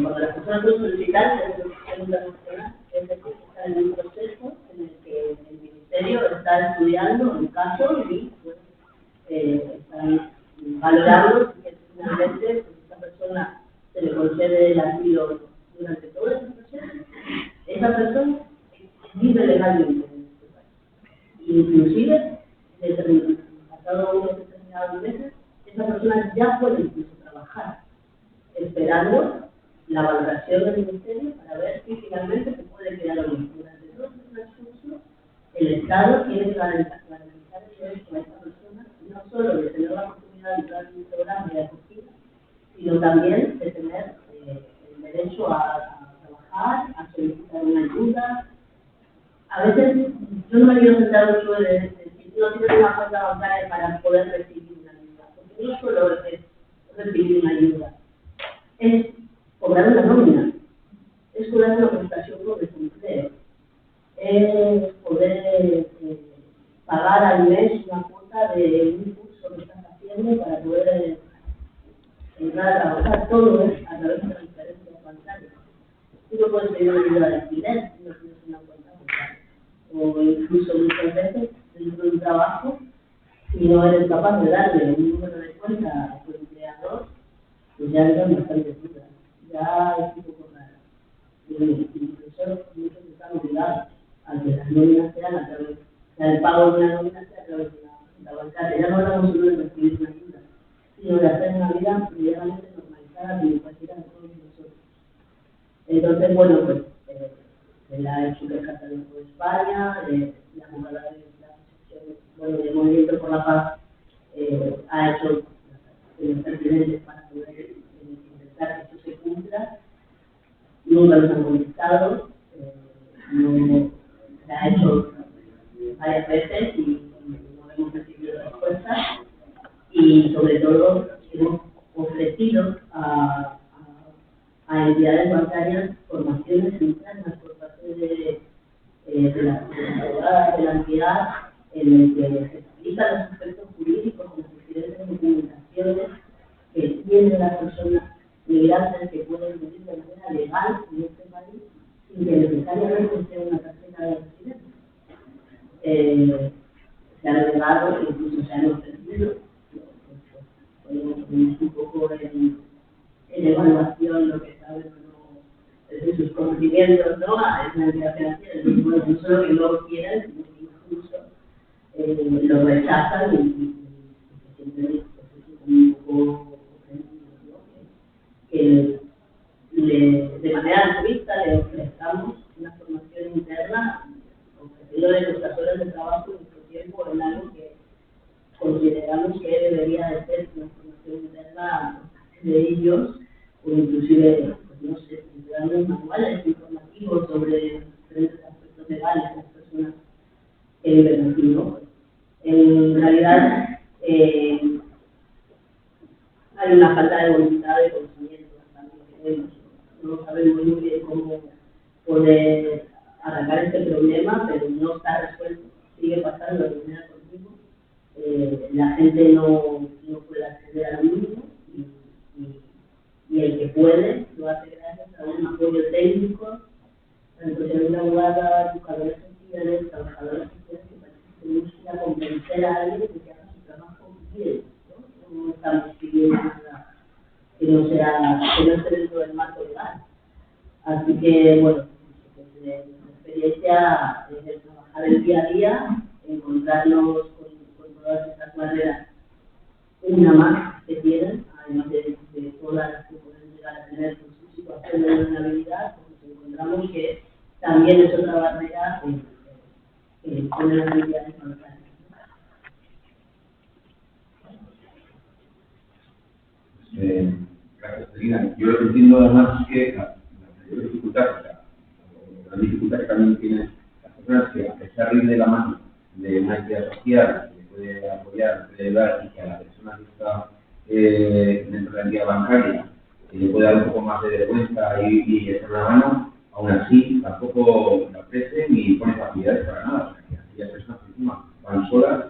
Cuando las personas pueden solicitar segunda nacional, es decir, están en un proceso en el que el Ministerio está estudiando el caso y pues, están valorando si finalmente esta persona se le concede el asilo durante todo ese proceso. Esa persona vive legalmente en este país. Inclusive, pasado unos determinados meses, esa persona ya puede incluso trabajar, esperando la valoración del Ministerio para ver si finalmente se puede quedar o no. Durante todo este transcurso, el Estado tiene que garantizar el derecho a esta persona, no solo de tener la oportunidad de entrar en un programa de acogida, sino también de tener el derecho a trabajar, a solicitar una ayuda, a veces yo no me quiero centrar mucho en si no tienes una cuenta bancaria para poder recibir una ayuda, porque no solo es recibir una ayuda, es cobrar una nómina, es cobrar una prestación por desempleo, es poder pagar al mes una cuota de un curso que estás haciendo para poder entrar a trabajar. Todo es a través de transferencias bancarias. Tú no puedes pedir una ayuda de alquiler si no tienes una cuenta bancaria. O incluso muchas veces dentro de un trabajo, si no eres capaz de darle un número de cuenta a tu empleador, pues ya entran bastante dudas. Ya es un poco raro. Incluso muchos están obligados a que las nóminas sean a través, o sea, el pago de una nómina sea a través de una cuenta bancaria. Ya no hablamos solo de recibir una ayuda, sino de hacer una vida medianamente normalizada como cualquiera de todos nosotros. Entonces, bueno, pues se la ha hecho el Catálogo de España, la abogada de la Asociación, bueno, del Movimiento por la Paz ha hecho los precedentes para poder intentar que esto se cumpla. Nunca los han contestado, no, se ha hecho varias veces y no hemos recibido respuesta. Y sobre todo hemos ofrecido a entidades bancarias formaciones internas por parte de las abogadas de la entidad en el que se explican los aspectos jurídicos, las diferentes documentaciones que tienen las personas migrantes que pueden vivir de manera legal en este país sin que necesariamente sea una tarjeta de residencia. Se han negado, incluso se han ofrecido. Podemos poner un poco en evaluación lo que saben o no de sus conocimientos, ¿no? A esa entidad financiera. Entonces, bueno, no solo que no lo quieran, sino que incluso lo rechazan y se sienten un poco ofendidos, ¿no? Que de manera altruista le ofrezcamos una formación interna, ofreciéndole nuestras horas de trabajo y nuestro tiempo en algo que consideramos que debería de ser una formación interna de ellos, o inclusive, pues no sé, dando manuales informativos sobre diferentes aspectos legales de las personas que viven aquí, ¿no? En realidad, hay una falta de voluntad de conocimiento también, no sabemos muy bien cómo poder arrancar este problema, pero no está resuelto, sigue pasando de manera continua. La gente no puede acceder al mínimo y el que puede lo hace gracias a un apoyo técnico, tanto si hay una abogada, buscadores sociales, trabajadores sociales, que tenemos que convencer a alguien de que haga su trabajo bien, ¿no? No estamos pidiendo nada que no esté dentro del marco legal. Así que, bueno, pues, mi experiencia es de trabajar el día a día, encontrarnos con todas estas barreras, una más que tienen, además de todas las que pueden llegar a tener con su situación de vulnerabilidad, pues encontramos que también es otra barrera con las entidades bancarias. Gracias, Celina. Yo lo que entiendo además es que la dificultad que también tienen las personas que, a pesar de ir de la mano de una entidad social que puede apoyar, puede ayudar y que a la persona que está dentro de la entidad bancaria le puede dar un poco más de vergüenza y echar una mano, aún así tampoco la ofrecen ni ponen facilidades para nada. O sea, que aquellas personas que encima van solas,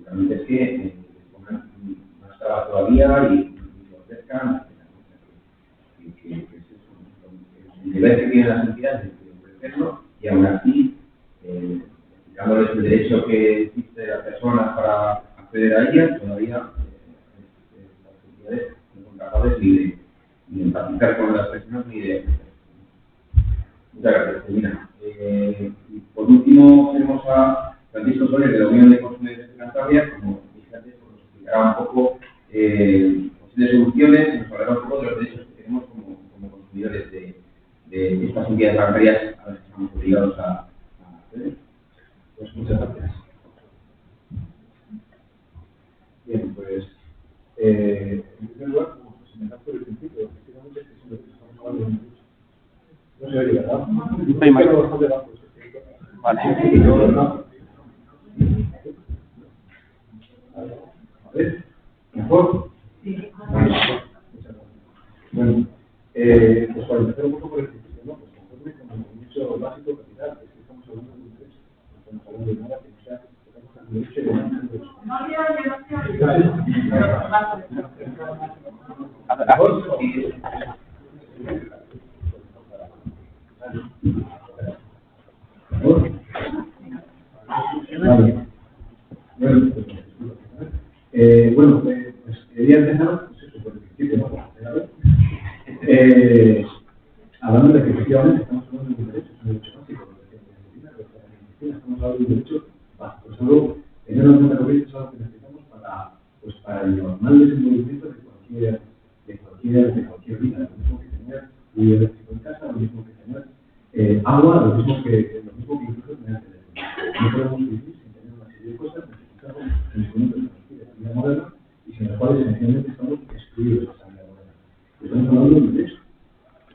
realmente es que les pongan más trabas todavía y lo ofrezcan. El deber que tienen las entidades de ofrecerlo y aún así, dándoles el derecho que existe a las personas para acceder a ellas, todavía las entidades no son capaces ni de empatizar con las personas ni de ofrecer. Muchas gracias, Celina. Y por último, tenemos a Francisco Soler de la Unión de Consumidores de Cantabria, como dije antes, pues nos explicará un poco posibles soluciones y nos hablará un poco de los derechos que tenemos como consumidores de estas entidades bancarias a las que estamos obligados a acceder. Pues muchas gracias. Bien, pues en primer lugar, como se me da por el principio, efectivamente, que es lo que estamos hablando de mucho. No se oye, ¿verdad? Hay más. Vale. A ver, ¿mejor? Sí. Bueno, pues para empezar un poco por el principio, ¿no? Pues conforme con el derecho básico capital, es que estamos hablando de un derecho, no estamos hablando de nada que no sea, estamos hablando de derecho y de un derecho. Vale. Bueno, pues quería empezar pues eso, por el principio, ¿no? Hablando de que efectivamente estamos hablando de un derecho, es un derecho básico, estamos hablando de un derecho básico, es algo, tener en cuenta que es algo que necesitamos para el normal desenvolvimiento de cualquier vida, lo mismo que tener un eléctrico en casa, lo mismo que tener agua, lo mismo que incluso tener teléfono. No podemos vivir sin tener una serie de cosas, necesitamos instrumentos que nos pide la vida moderna y sin los cuales esencialmente estamos excluidos de esa vida moderna. Estamos hablando de un derecho,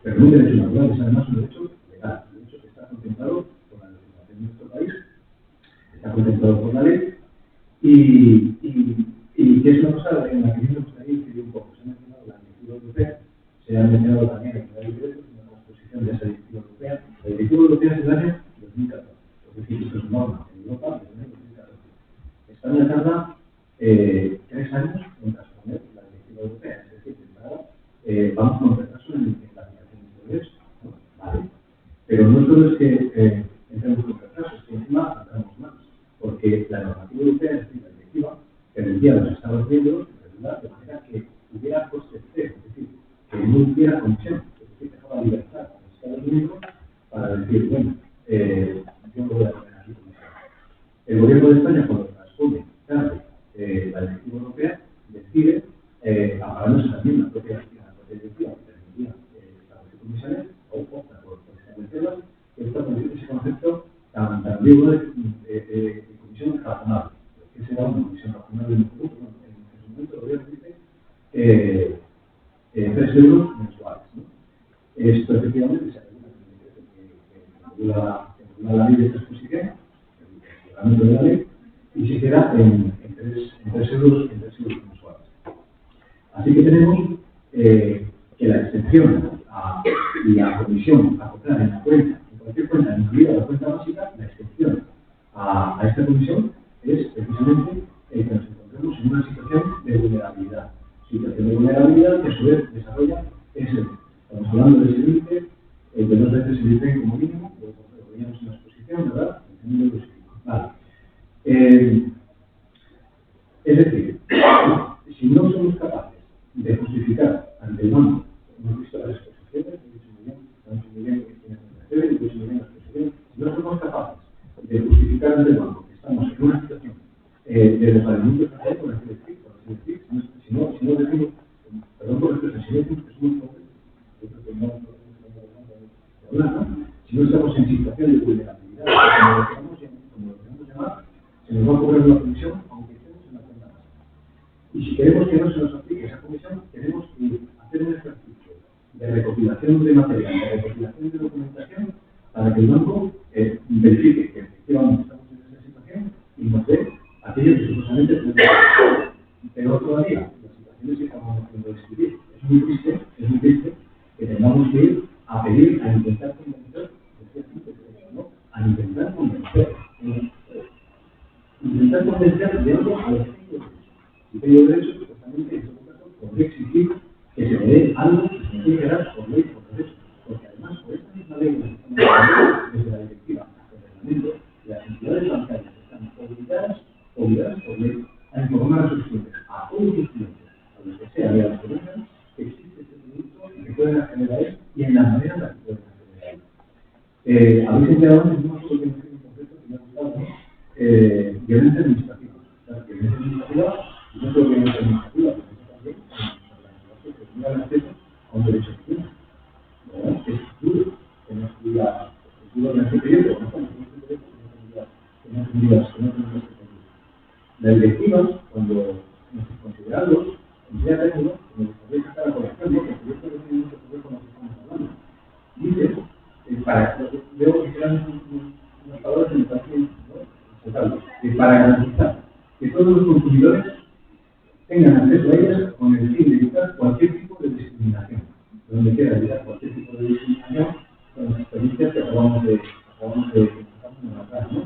pero no un derecho natural, es además un derecho legal, un derecho que está contemplado por la legislación de nuestro país, está contemplado por la ley y que es una cosa en la que me gustaría incidir un poco. Se ha mencionado la directiva europea, se ha mencionado también el Tribunal de Derechos, una transposición de esa directiva europea. La directiva europea es del año 2014, es decir, esto es norma en Europa desde el año 2014. España tarda 3 años en transponer la directiva europea, es decir, de entrada vamos con retraso en la aplicación de este derecho, ¿no? ¿Vale? Pero no solo es que entremos con retraso, es que encima entramos más, porque la normativa europea, es decir, la directiva, permitía a los Estados miembros regular de manera que hubiera coste cero, es decir, que no hubiera comisión, es decir, dejaba libertad a los Estados miembros para decir, bueno, yo no voy a poner aquí comisión. El gobierno de España, cuando transpone tarde la directiva europea, decide, amparándose también la propia directiva que permitía establecer comisiones, o opta por establecerlas, que esta convierte ese concepto tan vivo de comisión razonable. ¿Qué será una comisión razonable en el futuro? En su momento el gobierno dice 3 euros mensuales, ¿no? Esto efectivamente se regula en el decreto que regula la ley de transposición, el reglamento de la ley, y se queda en 3 euros mensuales. Así que tenemos que la excepción a la comisión a cobrar en la cuenta, en cualquier cuenta, incluida la cuenta básica, la excepción a esta comisión es precisamente que nos encontremos en una situación de vulnerabilidad. Situación de vulnerabilidad que a su vez desarrolla ese límite. Estamos hablando de ese límite, de 2 veces el IPC como mínimo, lo veíamos en la exposición, ¿verdad? Vale. Es decir, si no somos capaces de justificar ante el banco, hemos visto las exposiciones, he dicho muy bien que tiene que he dicho muy bien las exposiciones, si no somos capaces de justificar ante el banco que estamos en una situación de desvalimiento social, por así decir, si no decimos, perdón por esto, si no decimos que somos pobres, si no estamos en situación de vulnerabilidad, como lo queramos llamar, se nos va a cobrar una comisión, aunque estemos en la cuenta básica. Y si queremos que no se nos aplique esa comisión, tenemos que hacer un ejercicio de recopilación de material, de recopilación de documentación, para que el banco verifique que efectivamente estamos en esa situación y nos dé aquello que supuestamente tenemos que hacer. Pero todavía, las situaciones que estamos haciendo describir, es muy triste que tengamos que ir a pedir, a intentar convencer, ¿no? A intentar convencer de algo a los que si tengo derecho, supuestamente, en todo caso, podría exigir que se me dé algo que se me tiene que dar por ley, por derecho. Porque además, por esta misma ley, desde la directiva hasta el reglamento, las entidades bancarias están obligadas por ley a informar a sus clientes, a todos sus clientes, a los que sean y a los que vengan, que existe este producto y que pueden acceder a él y en la manera en la que pueden acceder a él. Habéis empleado en un solo que en concreto que me ha gustado, ¿no? Violencia administrativa. Claro, violencia administrativa, y no solo violencia administrativa, sino también que tenga el acceso a un derecho que tiene. ¿Verdad? Que es duro, que no estudia en este periodo, no estamos en este periodo, que no tendría este periodo. La directiva, cuando considerarlos, emplea términos que me gustaría sacar a colación, ¿no? Porque esto no tiene mucho que ver con lo que estamos hablando. Dice, para veo que quedan unas palabras me parecen para garantizar que todos los consumidores tengan acceso a ellas con el fin de evitar cualquier tipo de discriminación. Donde quiera evitar cualquier tipo de discriminación con las experiencias que acabamos de atrás, ¿no?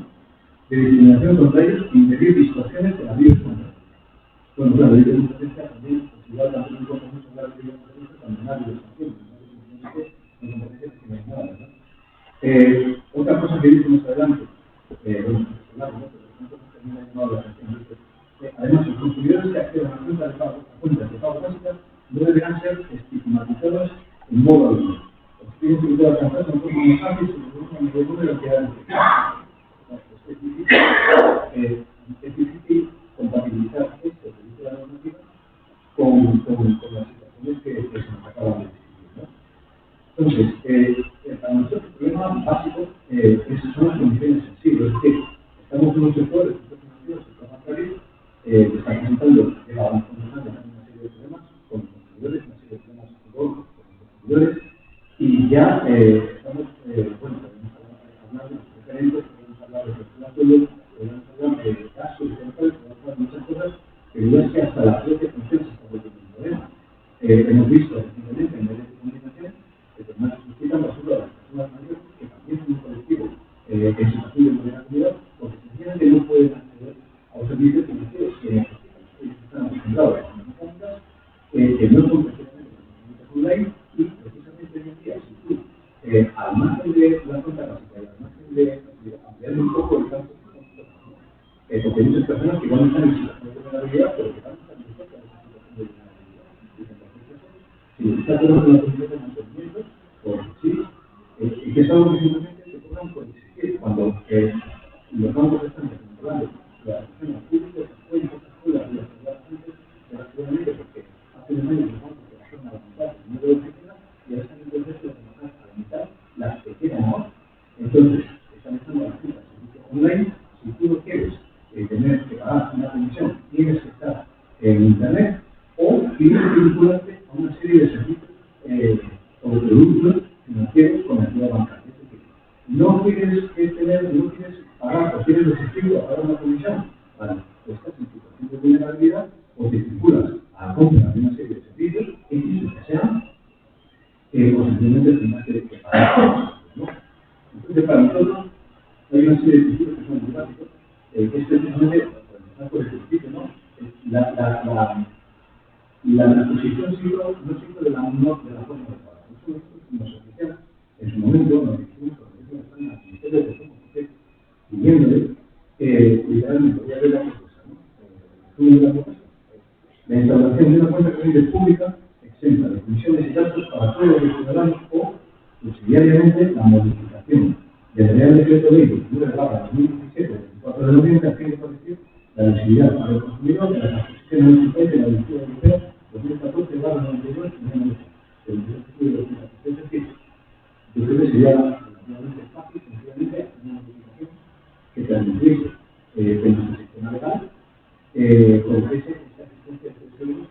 De discriminación contra ellos e impedir distorsiones en la vida humana. Bueno, claro, hay competencia también, pues igual también un poco mucho hablar de competencia también nadie lo entiende, no competencia discriminadas, ¿no? Otra cosa que dice más adelante, bueno, claro, ¿no? Pero una cosa que me ha llamado la atención, además, los consumidores que accedan a cuentas de pago básicas no deberán ser estigmatizados en modo alguno. Los clientes de todas las empresas son más fáciles y los mayor número que dan. Es difícil compatibilizar esto que dice la normativa con las situaciones que se nos acaban de decir, ¿no? Entonces, para nosotros el problema básico son las condiciones en sí, es decir, estamos en un sector, el sector financiero, el sector bancario, que está presentando una serie de problemas con los consumidores, una serie de problemas con los consumidores, y ya estamos, bueno, podemos hablar de los referentes, podemos hablar de regulatorios, podemos hablar de casos, podemos hablar de muchas cosas, pero ya es que hasta la propia función se está volviendo un problema. Hemos visto recientemente en medios de comunicación que personas que suscitan basura a las personas mayores, que también son un colectivo en situación de vulnerabilidad, porque sencillamente no pueden acceder a los servicios financieros que necesitan. Ellos están acostumbrados a las mecánicas que no son precisamente las online y precisamente hoy en día, si tú, al margen de la cuenta básica y al margen de ampliar un poco el campo, porque hay muchas personas que van a estar en situación de vulnerabilidad, pero que van a estar en esa situación de vulnerabilidad. Si está todo en la condición de mantenimiento, pues sí, y que es algo que simplemente se cobran por existir. Cuando los bancos están controlando las personas públicas, las cuentas, las escuelas y las antes, relativamente porque hace unos años los bancos se bajaron a la mitad el número de oficinas y ahora están en proceso de bajar a la mitad las que quedan ahora. Entonces, están echando las cuentas de servicio online. Si tú no quieres tener que pagar una comisión, tienes que estar en internet o tienes que vincularte a una serie de servicios o de productos financieros con la entidad bancaria. Es decir, no quieres pagar o quieres resistir a pagar una comisión, vale, pues estás en situación de vulnerabilidad o te vinculas a la compra de una serie de servicios, X que sean, o simplemente tienes que pagar, ¿no? Entonces, para nosotros hay una serie de principios que son muy básicos, que es precisamente, por empezar por el principio, ¿no? La posición no siempre de la forma adecuada. Nosotros, como asociación, en su momento, nos dirigimos con el Gobierno de España al Ministerio de Educación pidiéndole, literalmente, voy a ver la propuesta, ¿no? La instauración de una cuenta corriente pública exenta de comisiones y gastos para todos los ciudadanos o, subsidiariamente, la modificación del Real Decreto Ley 29/2017, del 4 de noviembre, a fin de establecer la visibilidad para el consumidor de las disposiciones municipales de la Directiva Europea 2014/92 es decir, yo creo que sería relativamente fácil, sencillamente, una modificación que permitiese que nuestro sistema legal ofrece esta asistencia de servicios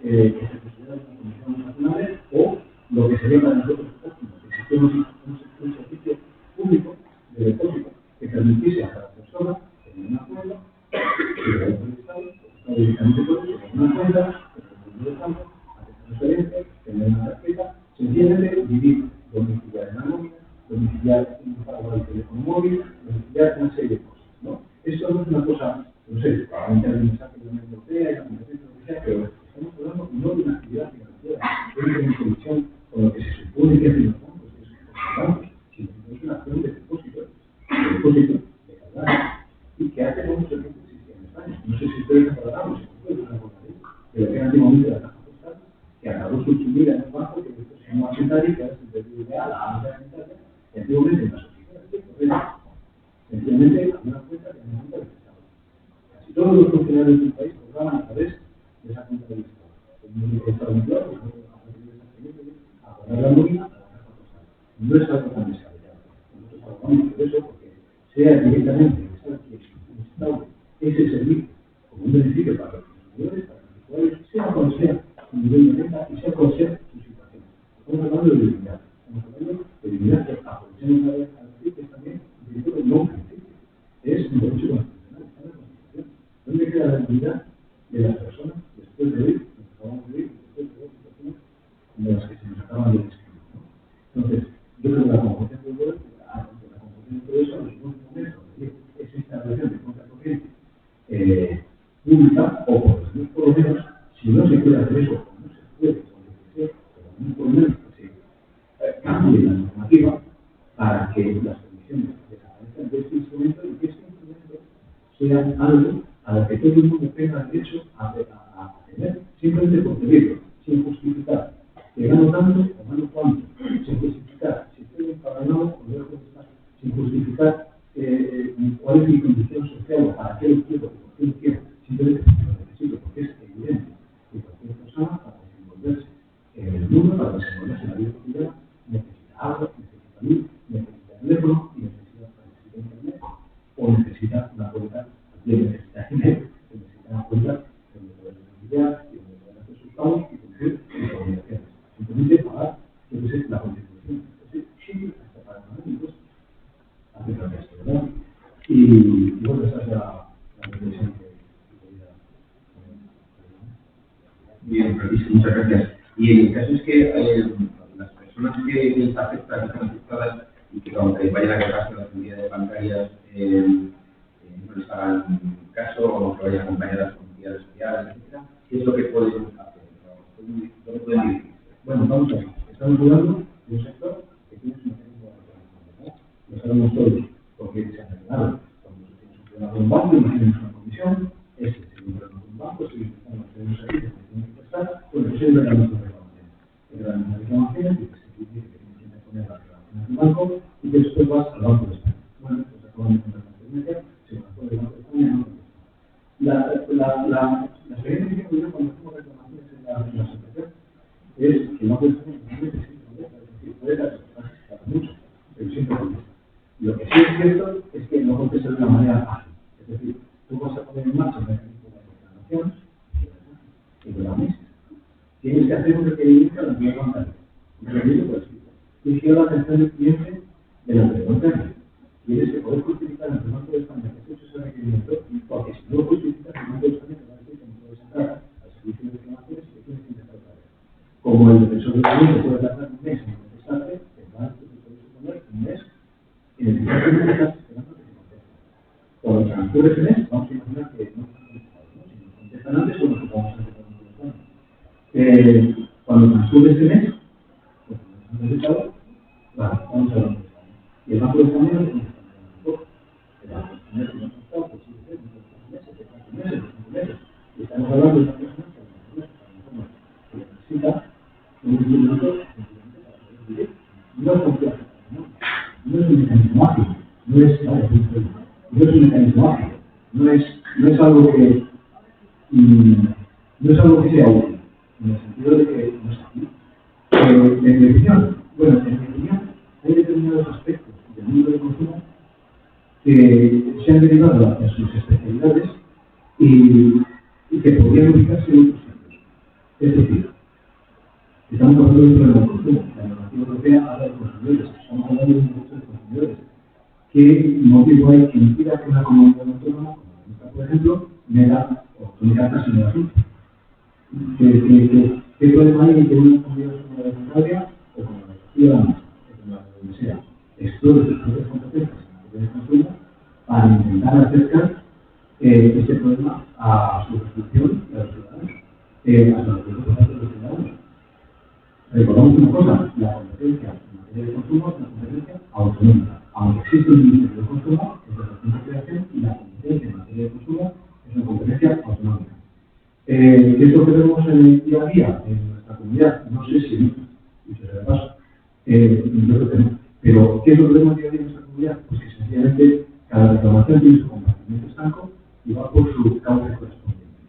que se considera una comisión nacional o lo que sería para nosotros óptimo, que existiera un servicio público de depósito que permitiese a cada persona tener una cuenta, que lo haya solicitado, directamente por tener una cuenta, que el banco, hacer transferencias, tener una tarjeta, sencillamente vivir, domiciliar en la nómina, domiciliar un pago al teléfono móvil, domiciliar una serie de cosas, ¿no? Esto no es una cosa, no sé, probablemente hay un mensaje de la Unión Europea y la competencia europea, pero estamos hablando no de una actividad financiera, es una conexión con lo que se supone que hacen los bancos, que es los bancos, sino que es una acción de depósito de calidad, y que hace mucho tiempo que existía en España. No sé si ustedes recordarán, si ustedes recordaréis, pero que antiguamente la caja postal, que acabó subsumida en un banco que después se llamó Asentaria, que ahora se interviene a la AMSA Asentaria, y antiguamente en las oficinas, sencillamente había una cuenta que no se necesitaba. Casi todos los funcionarios del país cobraban a través de esa cuenta del Estado. El mundo que está vinculado, que no puede hacer esa experiencia, a poner la nómina a la caja postal. No es algo tan descabellado. Nosotros hablamos de eso porque sea directamente el Estado que instaure ese servicio como un beneficio para los consumidores, para los usuarios, sea cual sea su nivel de renta y sea cual sea su situación. Estamos hablando de eliminar. Estamos hablando de eliminar que aprovechemos a decir que es también un principio no derecho constitucional, está en la Constitución. ¿Dónde queda la dignidad de las personas después de vivir, nos acabamos de vivir, después de situaciones como las que se nos acaban de describir, ¿no? Entonces, yo creo que la composición de todo eso, en ningún momento es esta relación de cuenta corriente pública, o por lo menos, si no se puede hacer eso, o no se puede, por lo menos que se cambie la normativa para que las condiciones desaparezcan de este instrumento y que este instrumento sea algo a lo que todo el mundo tenga derecho a tener, simplemente por pedirlo, sin justificar que gano tanto o gano cuánto, sin justificar si estoy empadronado o dejo de estar, sin justificar cuál es mi condición social o para qué lo quiero, por qué lo quiero, simplemente porque lo necesito, porque es evidente que cualquier persona para desenvolverse en el mundo, para desenvolverse en la vida cotidiana, necesita agua, necesita luz, necesita teléfono y necesita internet o necesita una cuenta, también necesita dinero, necesita una cuenta donde poder familiar y donde poder hacer sus pagos y cumplir sus obligaciones. Simplemente pagar, yo que sé, la contribución. Entonces, siempre hasta para pagar impuestos. Hace falta esto, ¿verdad? Y bueno, esa es la reflexión que podría dar. Bien, Francisco, muchas gracias. Y el caso es que las personas que les afectan, que están afectadas y que aunque vayan a quejarse a las entidades bancarias no les hagan caso o que vayan acompañadas con entidades sociales, etcétera, ¿qué es lo que pueden hacer? ¿Dónde pueden ir? Bueno, vamos a ver. Estamos hablando de un sector que tiene su mecanismo de regulación, ¿no? Lo sabemos todos, porque se ha regulado. Cuando se tiene un problema con un banco, imaginemos una comisión, se tiene un problema con un banco, se dice, bueno, tenemos aquí que se tiene que prestar, bueno, eso es el reglamento de reclamaciones. El reglamento de reclamaciones dice que tienes que poner las reclamaciones del banco y que después vas al Banco de España. Bueno, pues acabamos de encontrar la intermedia, se marcó el Banco de España, no. La experiencia que tengo yo cuando hacemos reclamaciones en la asociación es que no puede ser normalmente siempre contesta, es decir, puede dar mucho, pero siempre contesta. Lo que sí es cierto es que no contesta de una manera ágil. Es decir, tú vas a poner en marcha un mecanismo de reclamación y de la mesa. Tienes que hacer un requerimiento a la entidad bancaria. Un requerimiento por escrito. Tienes que dar la atención del cliente de la entidad bancaria. Tienes que poder justificar ante el Banco de España que has hecho ese requerimiento, porque si no lo justificas, el Banco de España te va a decir que no puedes entrar al servicio de reclamaciones y que tienes que empezar otra vez. Como el defensor del cliente puede tardar un mes en contestarte, el banco te puede suponer un mes y necesitas que estás esperando que te contesten. Cuando transcurre ese mes, vamos a imaginar que no están contestados, ¿no? Si nos contestan antes, pues nos ocupamos antes de Banco de España. Cuando transcurre ese mes, pues nos han contestado, vale, vamos a Banco de España. Y el Banco de España no te contesta tampoco. El Banco de España no ha contestado, pues 7 meses, 4 meses, 5 meses. Y estamos hablando de una persona que necesita un instrumento no es confianza, no es un mecanismo ágil, no es un mecanismo ágil, no es algo que sea útil, en el sentido de que no es ágil. En mi opinión, hay determinados aspectos del mundo del consumo que se han derivado hacia sus especialidades y que podrían ubicarse en otros sitios. Es decir, estamos hablando de un problema de consumo. La normativa europea habla de consumidores. Estamos hablando de un derecho de consumidores. ¿Qué motivo hay que impida que una comunidad autónoma, como esta, por ejemplo, me da oportunidad casi en el asunto? ¿Qué problema hay en que una comunidad como la de Cantabria o como la de Castilla la Mancha, o como la de donde sea, explore sus propias competencias en materia de consumo para intentar acercar este problema a su resolución y a los ciudadanos, a los representantes de los ciudadanos? Recordamos una cosa, la competencia en materia de consumo es una competencia autonómica. Aunque existe un Ministerio de Consumo, es de creación y la competencia en materia de consumo es una competencia autonómica. ¿Qué es lo que vemos en el día a día en nuestra comunidad? No sé si dicho sea de paso, yo creo que no. Pero ¿qué es lo que vemos día a día en nuestra comunidad? Pues que sencillamente cada reclamación tiene su compartimiento estanco y va por su cauce correspondiente.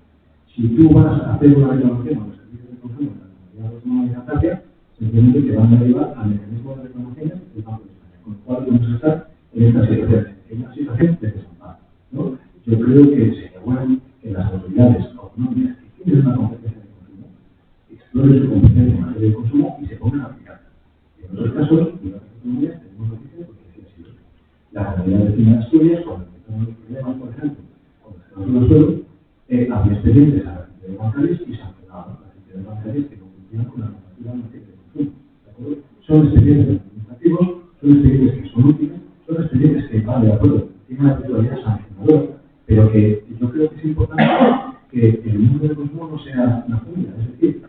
Si tú vas a hacer una reclamación a los servicios de consumo en la comunidad autónoma de Cantabria, simplemente te van a derivar al mecanismo de reclamaciones del Banco de España, con lo cual podemos estar en esta situación, de desamparo, ¿no? Yo creo que sería bueno que las autoridades autonómicas que tienen una competencia de consumo exploren su competencia en materia de consumo y se pongan a aplicar. En otros casos, en otras autonomías tenemos noticias porque así ha sido. La comunidad vecina de Asturias, cuando empezaron los problemas del suelo, había expedientes a las entidades bancarias y sancionaban las entidades bancarias que no cumplían con la normativa en materia de consumo. ¿De acuerdo? Son expedientes administrativos, son expedientes que son útiles, son expedientes que van de acuerdo, tienen una titularidad sancionadora, pero que yo creo que es importante que el mundo del consumo no sea una jungla. Es decir,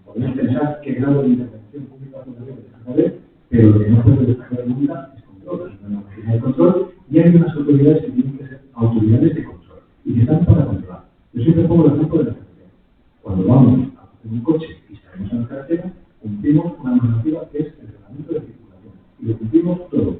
podemos pensar qué grado de intervención pública puede haber, pero lo que no puede haber nunca es control. Hay una máquina de control y hay unas autoridades que tienen que ser autoridades de control y que están para controlar. Yo siempre pongo el ejemplo de la carretera. Cuando vamos a coger un coche y salimos a la carretera, cumplimos una normativa que es el reglamento de circulación. Y lo cumplimos todos.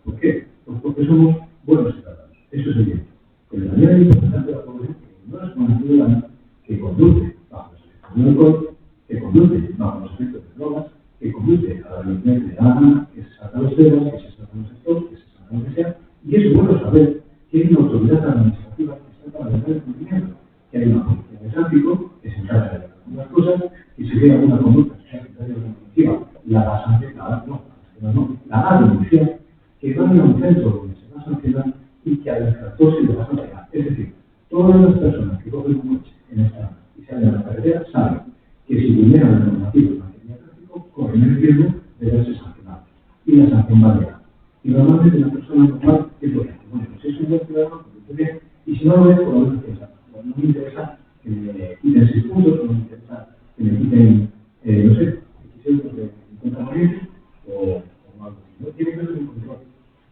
¿Por qué? Pues porque somos buenos ciudadanos. Eso es evidente. Pero también hay importante la población que no es una ciudadana que conduce bajo los efectos de alcohol, que conduce bajo los efectos de drogas, que conduce a la velocidad que le da la gana, que se salta los dedos, que se salta los sectores, que se salta lo que sea. Y es bueno saber que hay una autoridad administrativa que está para velar el cumplimiento, que hay una policía de tráfico que se encarga de ver algunas cosas, que si ve alguna conducta que sea contraria a la normativa, la va a sancionar, la va a denunciar, que va a ir a un centro donde se va a sancionar y que al infractor se le va a sancionar. Es decir, todas las personas que cogen un coche en esta y salen a la carretera saben que si vulneran la normativa en materia de tráfico, corren el riesgo de verse sancionados. Y la sanción va a llegar. Y normalmente una persona normal es lo que hace. Bueno, pues es un buen ciudadano, porque y si no lo es, por lo menos piensa. No me interesa que me quiten 6 puntos, no me interesa que me quiten, no sé, X euros de 50 monedas o algo así. No tiene que haber un control.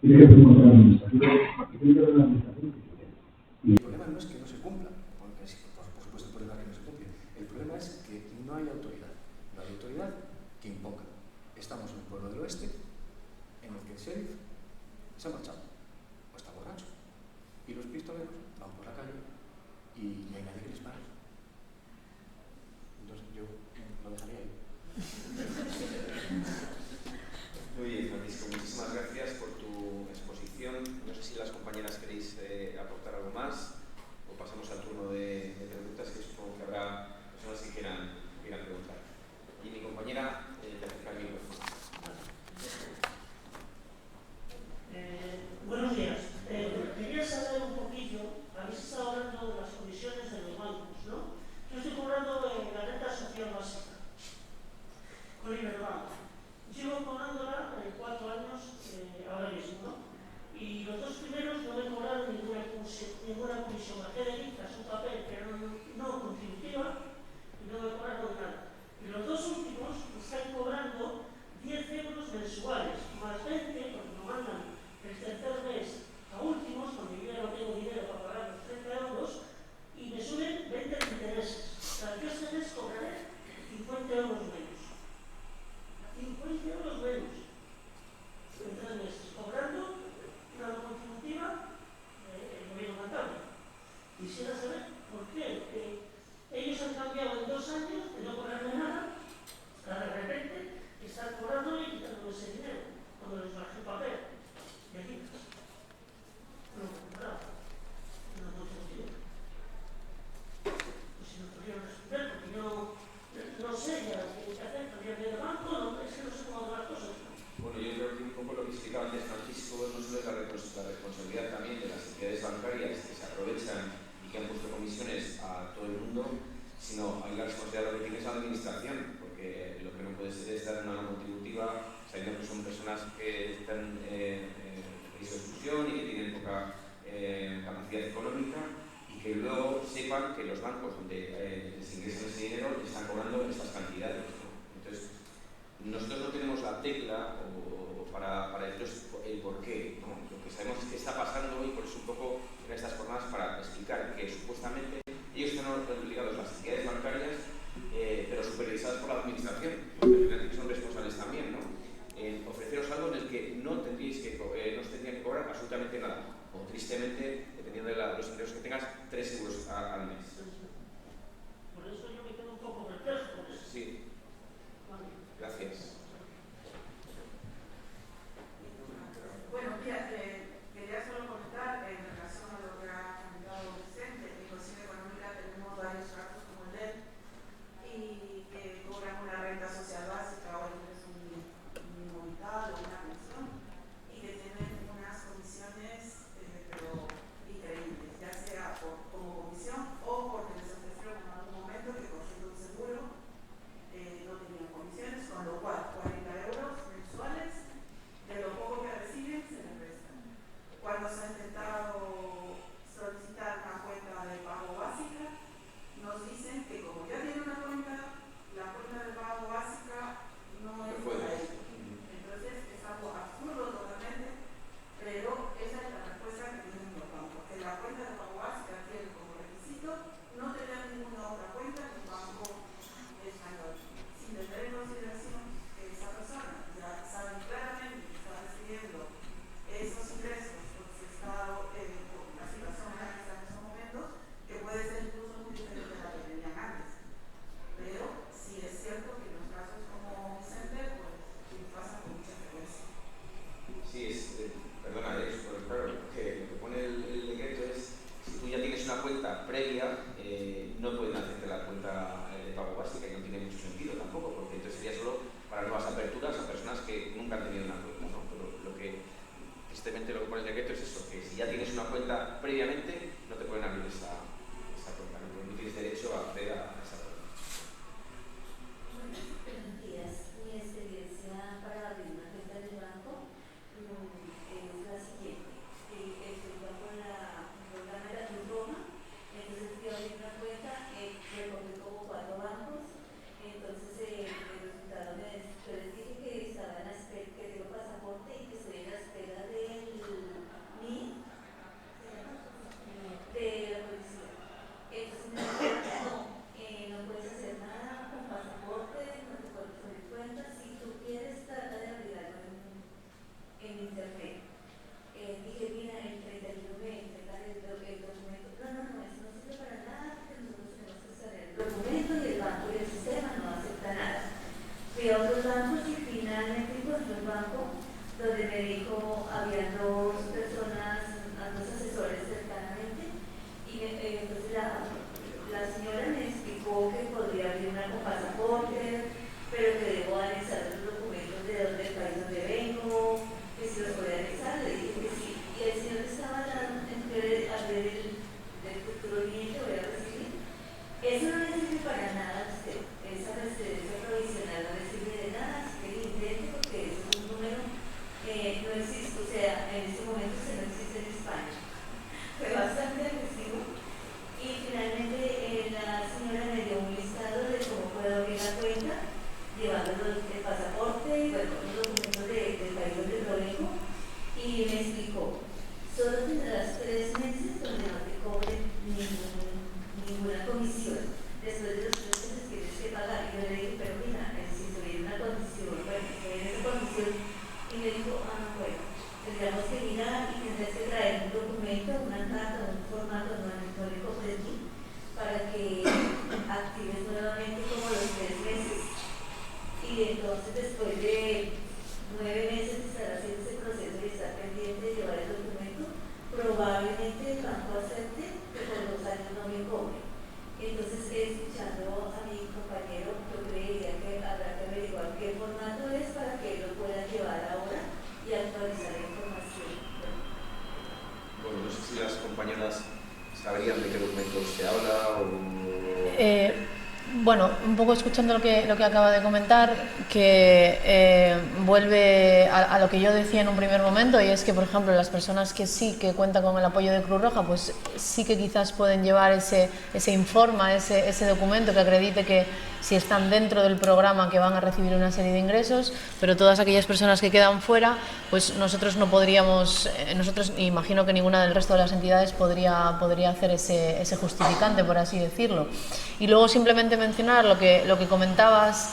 Tiene que haber un control administrativo y tiene que haber una administración que El problema no es que no se cumpla, porque por supuesto puede dar que no se cumple. El problema es que no hay autoridad. No hay autoridad que imponga. Estamos en un pueblo del oeste en el que el sheriff se ha marchado o está borracho y los pistoleros van por la calle y no hay nadie que les pare. Entonces yo lo dejaría ahí. Muy bien, Francisco, muchísimas gracias por tu exposición. No sé si las compañeras queréis aportar algo más o pasamos al turno de preguntas, que supongo que habrá personas que quieran preguntar. Y mi compañera te acerca el micrófono. Buenos días. Quería saber un poquillo, habéis estado hablando de las comisiones de los bancos, ¿no? Yo estoy cobrando la renta social básica con Iberbank. Llevo cobrándola 4 años ahora mismo, ¿no? Y los 2 primeros no me cobraron ninguna comisión. Bajé de listas un papel que era no contributiva y no me cobraron nada. Y los 2 últimos me están cobrando 10 euros mensuales, más 20, porque me mandan el tercer mes a últimos, cuando yo ya no tengo dinero para pagar los 30 euros, y me suben 20 de intereses. Cada que este mes cobraré 50 euros menos. 50 euros menos en 3 meses, cobrando una contributiva el gobierno cantable. Quisiera saber por qué. Ellos han cambiado en 2 años de no cobrarme nada, de repente están cobrando y quitándome ese dinero cuando les bajé el papel. Y aquí no lo he comprado, una contributiva. Pues si no pudieron responder, porque no sé ya qué hacer, cambiar de banco, no, es que no sé cómo hacer las cosas. Bueno, yo creo que un poco lo que explicaba antes Francisco no solo es la responsabilidad también de las entidades bancarias que se aprovechan y que han puesto comisiones a todo el mundo, sino hay la responsabilidad que tiene esa administración, porque lo que no puede ser es dar una contributiva sabiendo que son personas que están en riesgo de exclusión y que tienen poca capacidad económica y que luego sepan que los bancos donde les ingresan ese dinero les están cobrando estas cantidades, ¿no? Entonces, nosotros no tenemos la tecla para deciros el por qué, ¿no? Lo que sabemos es que está pasando y por eso un poco en estas jornadas para explicar que supuestamente ellos están obligados, las entidades bancarias, pero supervisadas por la administración, que son responsables también, ¿no? Ofreceros algo en el que no tendríais que, no os tendrían que cobrar absolutamente nada, o tristemente, dependiendo de los ingresos que tengas, 3 euros al mes. Por eso yo me quedo un poco perplejo. Sí. Gracias. Bueno, mira, quería solo comentar en relación a lo que ha comentado Vicente. En Cohesión Económica tenemos varios casos como el de él y que cobran una renta social básica o es un mínimo vital o una pensión y que tienen unas condiciones pero carta, un formato no electrónico de ti para que actives nuevamente como los 3 meses. Y entonces después de 9 meses de estar haciendo ese proceso y estar pendiente de llevar el documento, probablemente el banco acepte que por 2 años no me cobre. Entonces, escuchando a mi compañero, yo creería que habrá que averiguar qué formato es para que él lo pueda llevar ahora y actualizar la información. Bueno, no sé si las compañeras sabrían de qué documentos se habla o... Bueno, un poco escuchando lo que acaba de comentar, que vuelve a lo que yo decía en un primer momento, y es que, por ejemplo, las personas que sí que cuentan con el apoyo de Cruz Roja, pues sí que quizás pueden llevar ese informe, ese documento que acredite que si están dentro del programa que van a recibir una serie de ingresos, pero todas aquellas personas que quedan fuera, pues nosotros no podríamos, nosotros imagino que ninguna del resto de las entidades podría hacer ese justificante, por así decirlo. Y luego simplemente mencionar lo que comentabas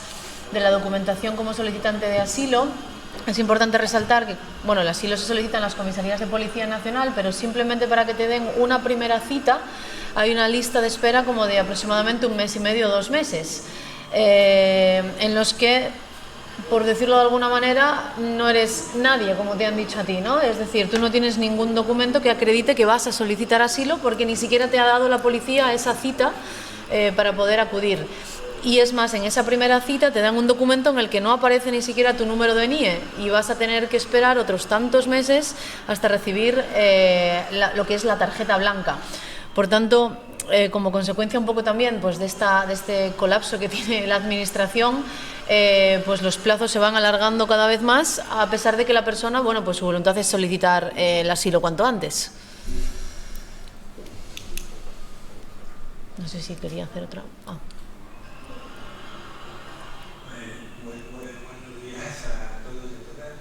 de la documentación como solicitante de asilo. Es importante resaltar que, bueno, el asilo se solicita en las comisarías de Policía Nacional, pero simplemente para que te den una primera cita hay una lista de espera como de aproximadamente 1 mes y medio o 2 meses, en los que, por decirlo de alguna manera, no eres nadie, como te han dicho a ti, ¿no? Es decir, tú no tienes ningún documento que acredite que vas a solicitar asilo porque ni siquiera te ha dado la policía esa cita para poder acudir. Y es más, en esa primera cita te dan un documento en el que no aparece ni siquiera tu número de NIE y vas a tener que esperar otros tantos meses hasta recibir lo que es la tarjeta blanca. Por tanto, como consecuencia un poco también pues de este colapso que tiene la administración, pues los plazos se van alargando cada vez más, a pesar de que la persona, bueno, pues su voluntad es solicitar el asilo cuanto antes. No sé si quería hacer otra. Buenos días a todos y todas.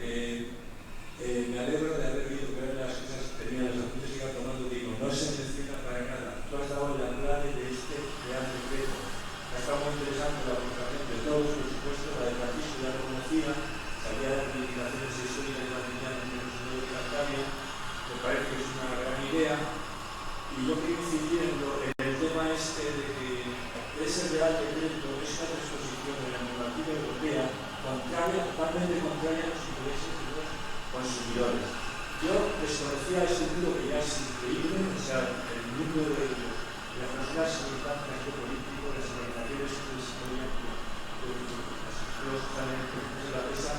Me alegro de haber visto que las cosas que tenía los apuntes que iba tomando, digo, no se menciona para nada. Tú has dado la clave de este Real Decreto. Ha estado muy interesante la aportación de todos, por supuesto, la de Francisco ya lo conocía, sabía de las reivindicaciones históricas de la mañana en el Museo de Cantabria, me parece que es una gran idea. Y yo quiero incidir en el tema este de que ese Real Decreto, esta transposición de la normativa europea, totalmente contraria a los intereses de los consumidores. Yo desconocía este mundo que ya es increíble, o sea, el mundo de las personas militantes político, las organizaciones que se ponían los de la mesa.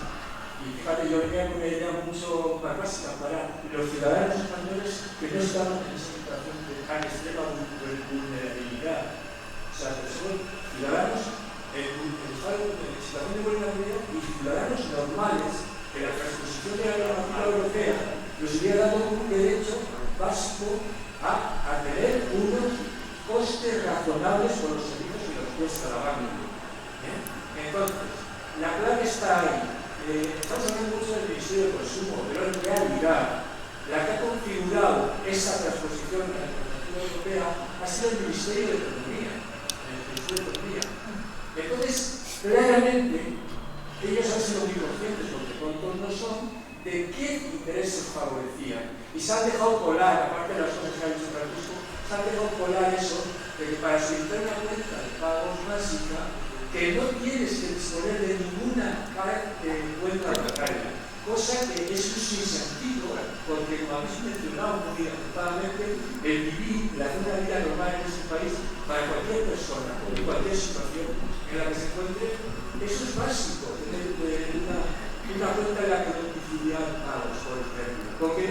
Y fíjate, yo venía con una idea mucho más básica para los ciudadanos españoles que no estaban en esa situación de tan extrema vulnerabilidad. O sea, que son ciudadanos en situación de vulnerabilidad y ciudadanos normales que la transposición de la normativa europea nos hubiera dado un derecho básico a tener unos costes razonables por los servicios que nos cuesta la banca. Entonces, la clave está ahí. Estamos hablando mucho del Ministerio de Consumo, pero en realidad la que ha configurado esa transposición de la normativa europea ha sido el Ministerio de Economía. Entonces, claramente, ellos han sido muy conscientes, porque tontos no son, de qué intereses favorecían. Y se han dejado colar, aparte de las cosas que ha dicho Francisco, se han dejado colar eso de que para solicitar una cuenta de pagos básica, que no tienes que disponer de ninguna cuenta bancaria, cosa que es un sinsentido, porque como habéis mencionado muy acertadamente, el vivir, la una vida normal en este país, para cualquier persona, en cualquier situación en la que se encuentre, eso es básico, tener una cuenta en la que no titular pagos, por ejemplo, porque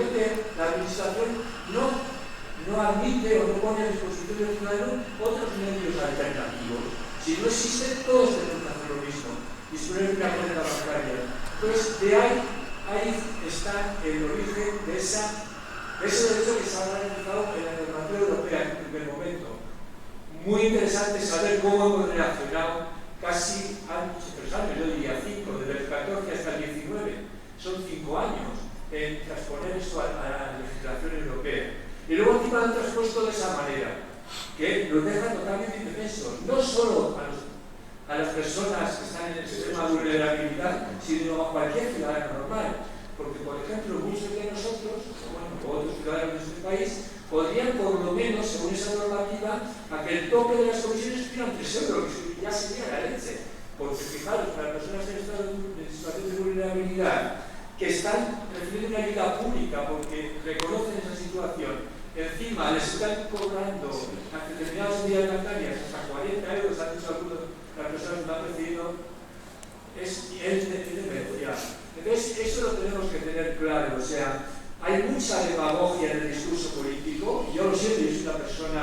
la administración no admite o no pone a disposición del ciudadano otros medios alternativos. Si no existen, todos tenemos que hacer lo mismo, disponer de una cuenta bancaria. Entonces, de ahí está el origen de ese derecho que se ha garantizado en la normativa europea en el primer momento. Muy interesante saber cómo hemos reaccionado casi años, 3 años, yo diría 5, desde el 14 hasta el 19. Son 5 años en transponer esto a la legislación europea. Y luego encima lo han transpuesto de esa manera, que nos deja totalmente indefensos, no solo a las personas que están en extrema vulnerabilidad, sino a cualquier ciudadano normal. Porque, por ejemplo, muchos de nosotros, bueno, o otros ciudadanos de este país, podrían por lo menos, según esa normativa, a que el tope de las comisiones estuviera en 3 euros, que ya sería la leche. Porque fijaros, para personas en situación de vulnerabilidad que están recibiendo una ayuda pública porque reconocen esa situación, encima les están cobrando a determinadas unidades bancarias hasta 40 euros, han dicho algunos, las personas que me han recibido, es demencial. Entonces, eso lo tenemos que tener claro, o sea, hay mucha demagogia en el discurso político, yo lo siento, yo soy una persona,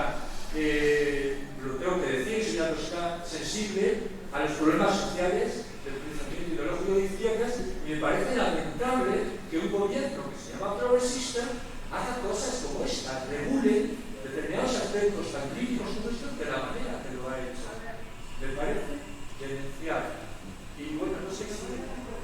lo tengo que decir, soy una persona sensible a los problemas sociales del pensamiento ideológico de izquierdas, y me parece lamentable que un gobierno que se llama progresista haga cosas como esta, regule determinados aspectos tan críticos como estos de la manera que lo ha hecho. Me parece denunciar. Y bueno, no sé si...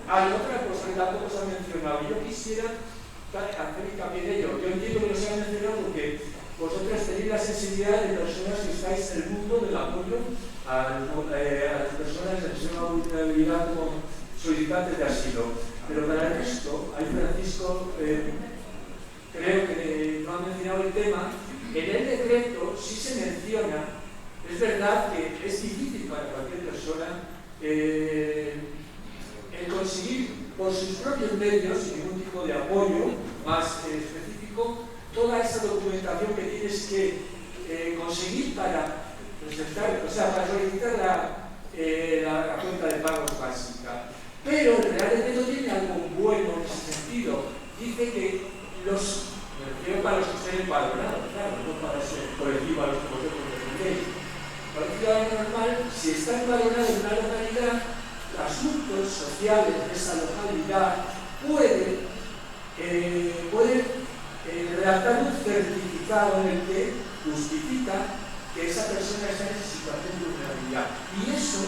otra cosa que tampoco se ha mencionado, yo quisiera hacer hincapié en ello. Yo entiendo que no se ha mencionado porque vosotros tenéis la sensibilidad de personas que estáis en el mundo del apoyo a las personas en extrema vulnerabilidad como solicitantes de asilo. Pero para el resto, ahí Francisco creo que no ha mencionado el tema. En el decreto sí se menciona, es verdad que es difícil para cualquier persona el conseguir por sus propios medios, sin ningún tipo de apoyo más específico, toda esa documentación que tienes que conseguir para presentar, o sea, para solicitar la cuenta de pagos básica. Pero el Real Decreto tiene algo bueno en ese sentido. Dice que me refiero para los que estén empadronados, claro, no para ese colectivo a los que vosotros referéis. Para un ciudadano normal, si está empadronado en una localidad, asuntos sociales de esa localidad puede redactar un certificado en el que justifica que esa persona está en situación de vulnerabilidad. Y eso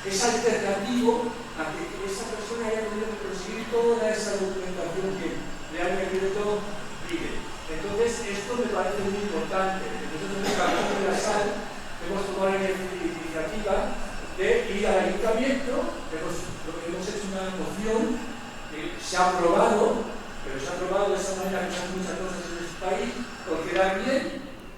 es alternativo a que esa persona haya tenido que conseguir toda esa documentación que Real Decreto pide. Entonces, esto me parece muy importante. Nosotros en el Campo de la Sal hemos tomado la iniciativa de ir al ayuntamiento, hemos hecho una moción que se ha aprobado, pero se ha aprobado de esa manera que se hacen muchas cosas en este país, porque quedar bien,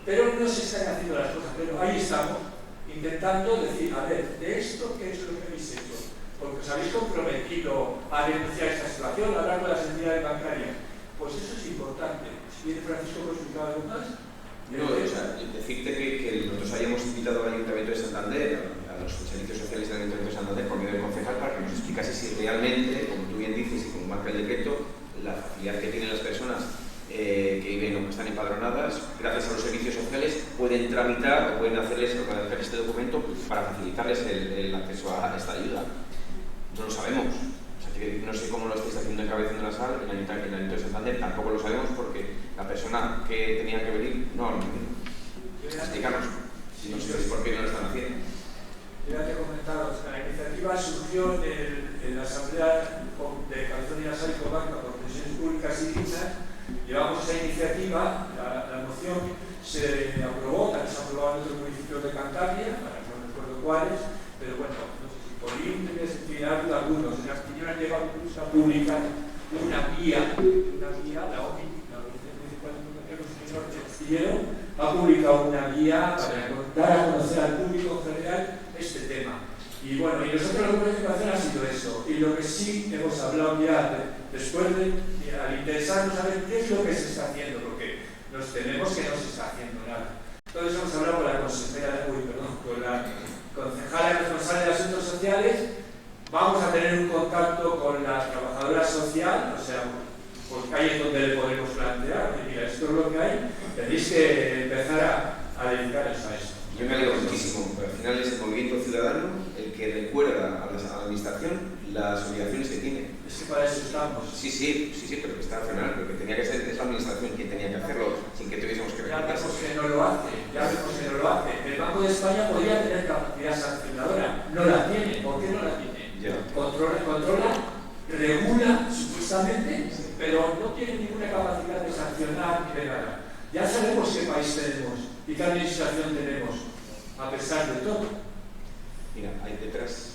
pero no se están haciendo las cosas. Pero ahí estamos, intentando decir, a ver, de esto, ¿qué es lo que habéis hecho? Porque os habéis comprometido a denunciar esta situación, a hablar con las entidades bancarias. Pues eso es importante. Si viene Francisco, ¿puedes explicar algo más? No, o sea, decirte que nosotros hayamos invitado al Ayuntamiento de Santander, a los servicios sociales del Ayuntamiento de Santander, por medio del concejal, para que nos explicase si realmente, como tú bien dices y como marca el decreto, la facilidad que tienen las personas que viven o que están empadronadas, gracias a los servicios sociales, pueden tramitar o pueden hacer este documento para facilitarles el acceso a esta ayuda. No lo sabemos. No sé cómo lo estáis haciendo en Cabeza de la Sal, en el Ayuntamiento de Santander, tampoco lo sabemos porque la persona que tenía que venir no ha venido. Explícanos, si no sabéis por qué no lo están haciendo. Ya te he comentado, la iniciativa surgió en la Asamblea de Cabeza de la Sal y Comarca por Pensiones Públicas y Dichas. Llevamos esa iniciativa, la moción se aprobó, también se aprobó en otros municipios de Cantabria, no recuerdo cuáles, pero bueno, por índices, en fin, algunos. En Astillero han llegado incluso a publicar una guía, la OMI, la Organización Municipal de Comunicación Norte de Astillero, ha publicado una guía para dar a conocer al público en general este tema. Y bueno, y nosotros lo que hemos hecho ha sido eso. Y lo que sí hemos hablado ya después al interesarnos a ver qué es lo que se está haciendo, porque nos tememos que no se está haciendo nada. Entonces hemos hablado con la consejera, con la concejala responsable de Asuntos Sociales. Vamos a tener un contacto con la trabajadora social, o sea, porque ahí es donde le podemos plantear, mira, esto es lo que hay, tenéis que empezar a dedicaros a eso. Yo me alegro muchísimo, porque al final es el movimiento ciudadano el que recuerda a la administración las obligaciones que tiene. Es que para eso estamos. Sí, pero que está fenomenal, porque tenía que ser la administración quien tenía que hacerlo sin que tuviésemos que Ya vemos que no lo hace, El Banco de España podría tener capacidad sancionadora, no la tiene. ¿Por qué no la tiene? Controla, regula supuestamente, pero no tiene ninguna capacidad de sancionar ni de nada. Ya sabemos qué país tenemos y qué administración tenemos, a pesar de todo. Mira, ahí detrás.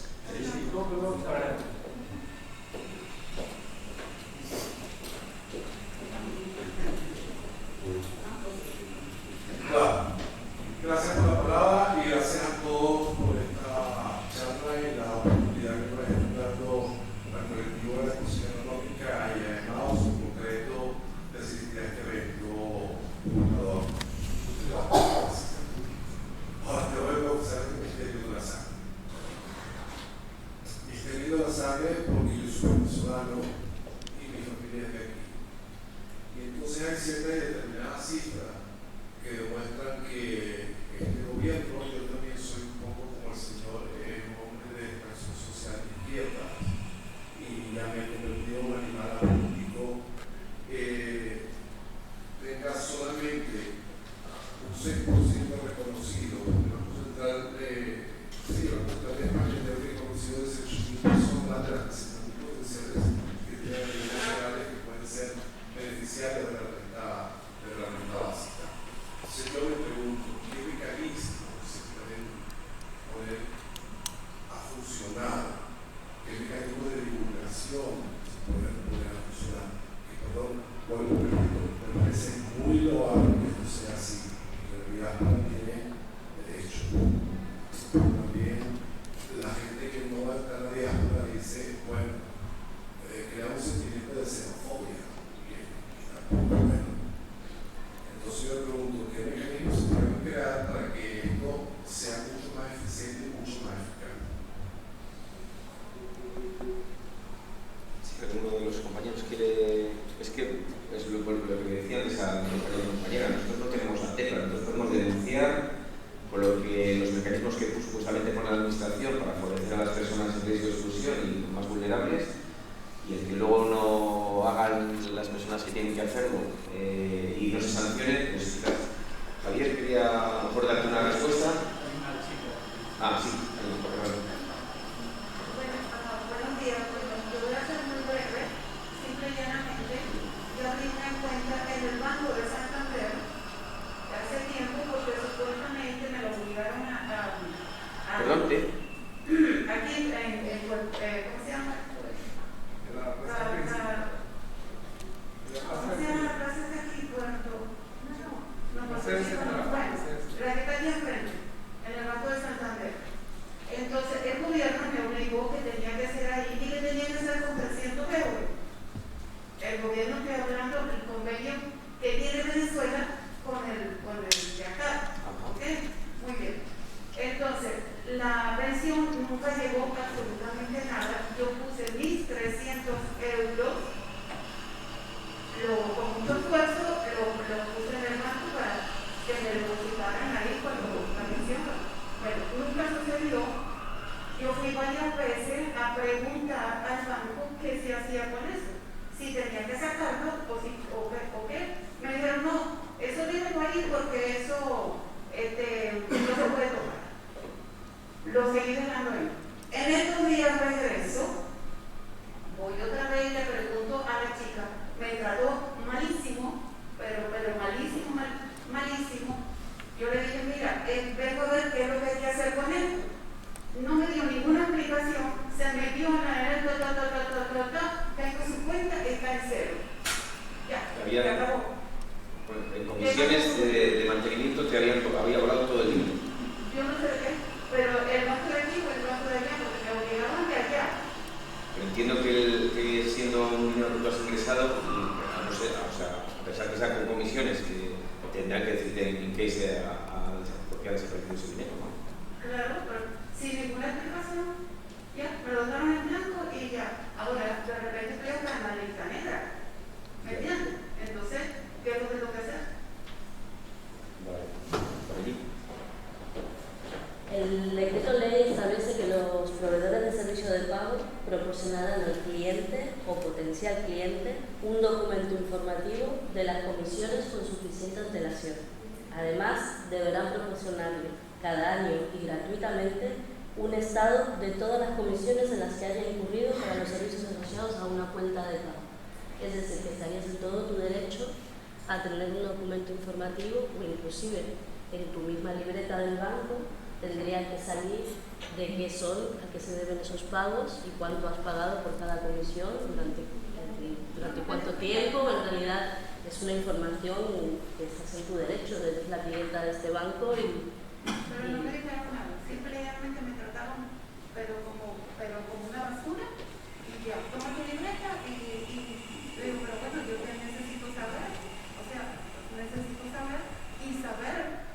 6% reconocido. El Banco Central, sí, el Banco Central de España ya ha reconocido ese 8.000 son más de las necesidades potenciales que tienen los generales que pueden ser beneficiarios de la renta básica. Entonces yo me pregunto, ¿qué mecanismos se pueden poner a funcionar? ¿Qué mecanismos de divulgación se pueden poner a funcionar? Que, perdón, vuelvo a repetir, me parece muy loable que esto sea así. En realidad no tiene derecho. También la gente que no va a estar en la diáspora dice, bueno, crea un sentimiento de xenofobia, que tampoco es bueno. Entonces yo me pregunto, ¿qué mecanismos se pueden crear para que esto sea mucho más eficiente y mucho más eficaz? Si alguno de los compañeros quiere... Es que es lo que decía antes a la compañera, nosotros no tenemos la tecla, nosotros podemos denunciar con lo que los mecanismos que supuestamente pone la administración para favorecer a las personas en riesgo de exclusión y más vulnerables, y el que luego no hagan las personas que tienen que hacerlo y no se sancionen, pues quizás Javier quería a lo mejor darte una respuesta. Ah, sí, Buenos días, yo voy a ser muy breve, simple y llanamente. Yo abrí una cuenta en el Banco de Santander hace tiempo porque supuestamente me lo obligaron a perdón, ¿te? aquí ¿cómo se llama? ¿Cómo se llama la plaza de aquí, Puerto? No, la que está aquí enfrente, en el Banco de Santander. Entonces el gobierno me obligó que tenía que hacer ahí y que tenía que hacer con 300 euros. El gobierno está hablando del convenio que tiene Venezuela con el de acá. ¿Ok? Muy bien. Entonces, la pensión nunca llegó absolutamente nada. Yo puse 1.300 euros, con mucho esfuerzo lo puse en el banco para que me depositaran ahí cuando la pensión. Bueno, nunca sucedió. Yo fui varias veces a preguntar al banco qué se hacía con eso. Si tenía que sacarlo o qué. Me dijeron, no, eso déjalo ahí porque eso no se puede tomar. Lo seguí dejando ahí. En estos días regreso, voy otra vez y le pregunto a la chica, me trató malísimo, pero malísimo, malísimo. Yo le dije, mira, vengo a ver qué es lo que hay que hacer con esto. No me dio ninguna explicación, se metió en la tengo su cuenta, está en cero. Ya, se acabó. En comisiones de mantenimiento te había volado todo el dinero. Yo no sé de qué, pero el banco de aquí o el banco de allá, porque me obligaban de allá. Pero entiendo que siendo un dinero que tú has ingresado, no sé, o sea, a pesar que sea con comisiones, que tendrán que decirte en qué porque ha desaparecido ese dinero, ¿no? Claro, pero sin ninguna explicación, ya, me lo daron en blanco y ya. Ahora, de repente estoy hasta en la lista negra. ¿Me entiendes? Entonces, ¿qué es lo que tengo que hacer? Vale, por allí. El decreto ley establece que los proveedores de servicio de pago proporcionarán al cliente o potencial cliente un documento informativo de las comisiones con suficiente antelación. Además, deberán proporcionarle cada año y gratuitamente un estado de todas las comisiones en las que haya incurrido para los servicios asociados a una cuenta de pago. Es decir, que estarías en todo tu derecho a tener un documento informativo o inclusive en tu misma libreta del banco tendría que salir de qué son, a qué se deben esos pagos y cuánto has pagado por cada comisión, durante cuánto tiempo. En realidad es una información que estás en tu derecho, eres la clienta de este banco Pero no me dijeron nada, simplemente me trataron pero como una basura y ya, toma tu libreta y digo, pero bueno, yo necesito saber, o sea, necesito saber y saber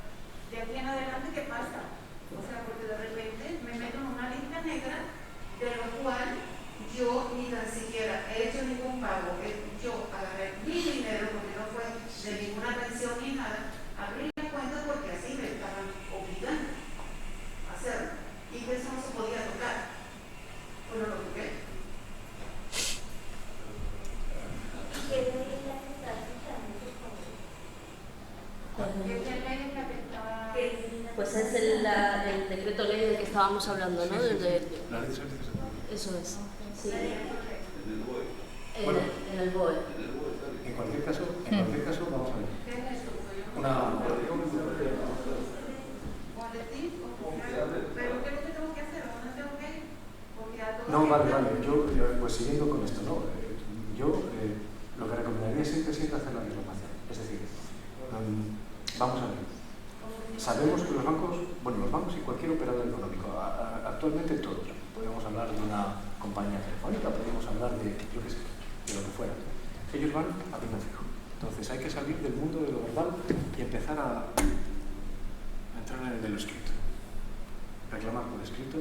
de aquí en adelante qué pasa. O sea, porque de repente me meto en una lista negra de lo cual yo ni tan siquiera he hecho ningún pago. Yo agarré mi dinero porque no fue de ninguna pensión ni nada, abrí la cuenta porque así me estaban obligando a hacerlo. Y que eso no se podía tocar. Bueno, lo toqué. Pues es el decreto ley del que estábamos hablando, ¿no? La ley de servicios. Eso es. Sí. Bueno, En el BOE. en cualquier caso, vamos a ver. No, vale. Yo, pues siguiendo con esto, ¿no? Lo que recomendaría es siempre hacer la reclamación. Es decir, vamos a ver. Sabemos que los bancos y cualquier operador económico, actualmente todos, podemos hablar de una compañía telefónica, podemos hablar de, yo qué sé, de lo que fuera. Ellos van a pino fijo. Entonces hay que salir del mundo de lo verbal y empezar a entrar en el de lo escrito. Reclamar por escrito,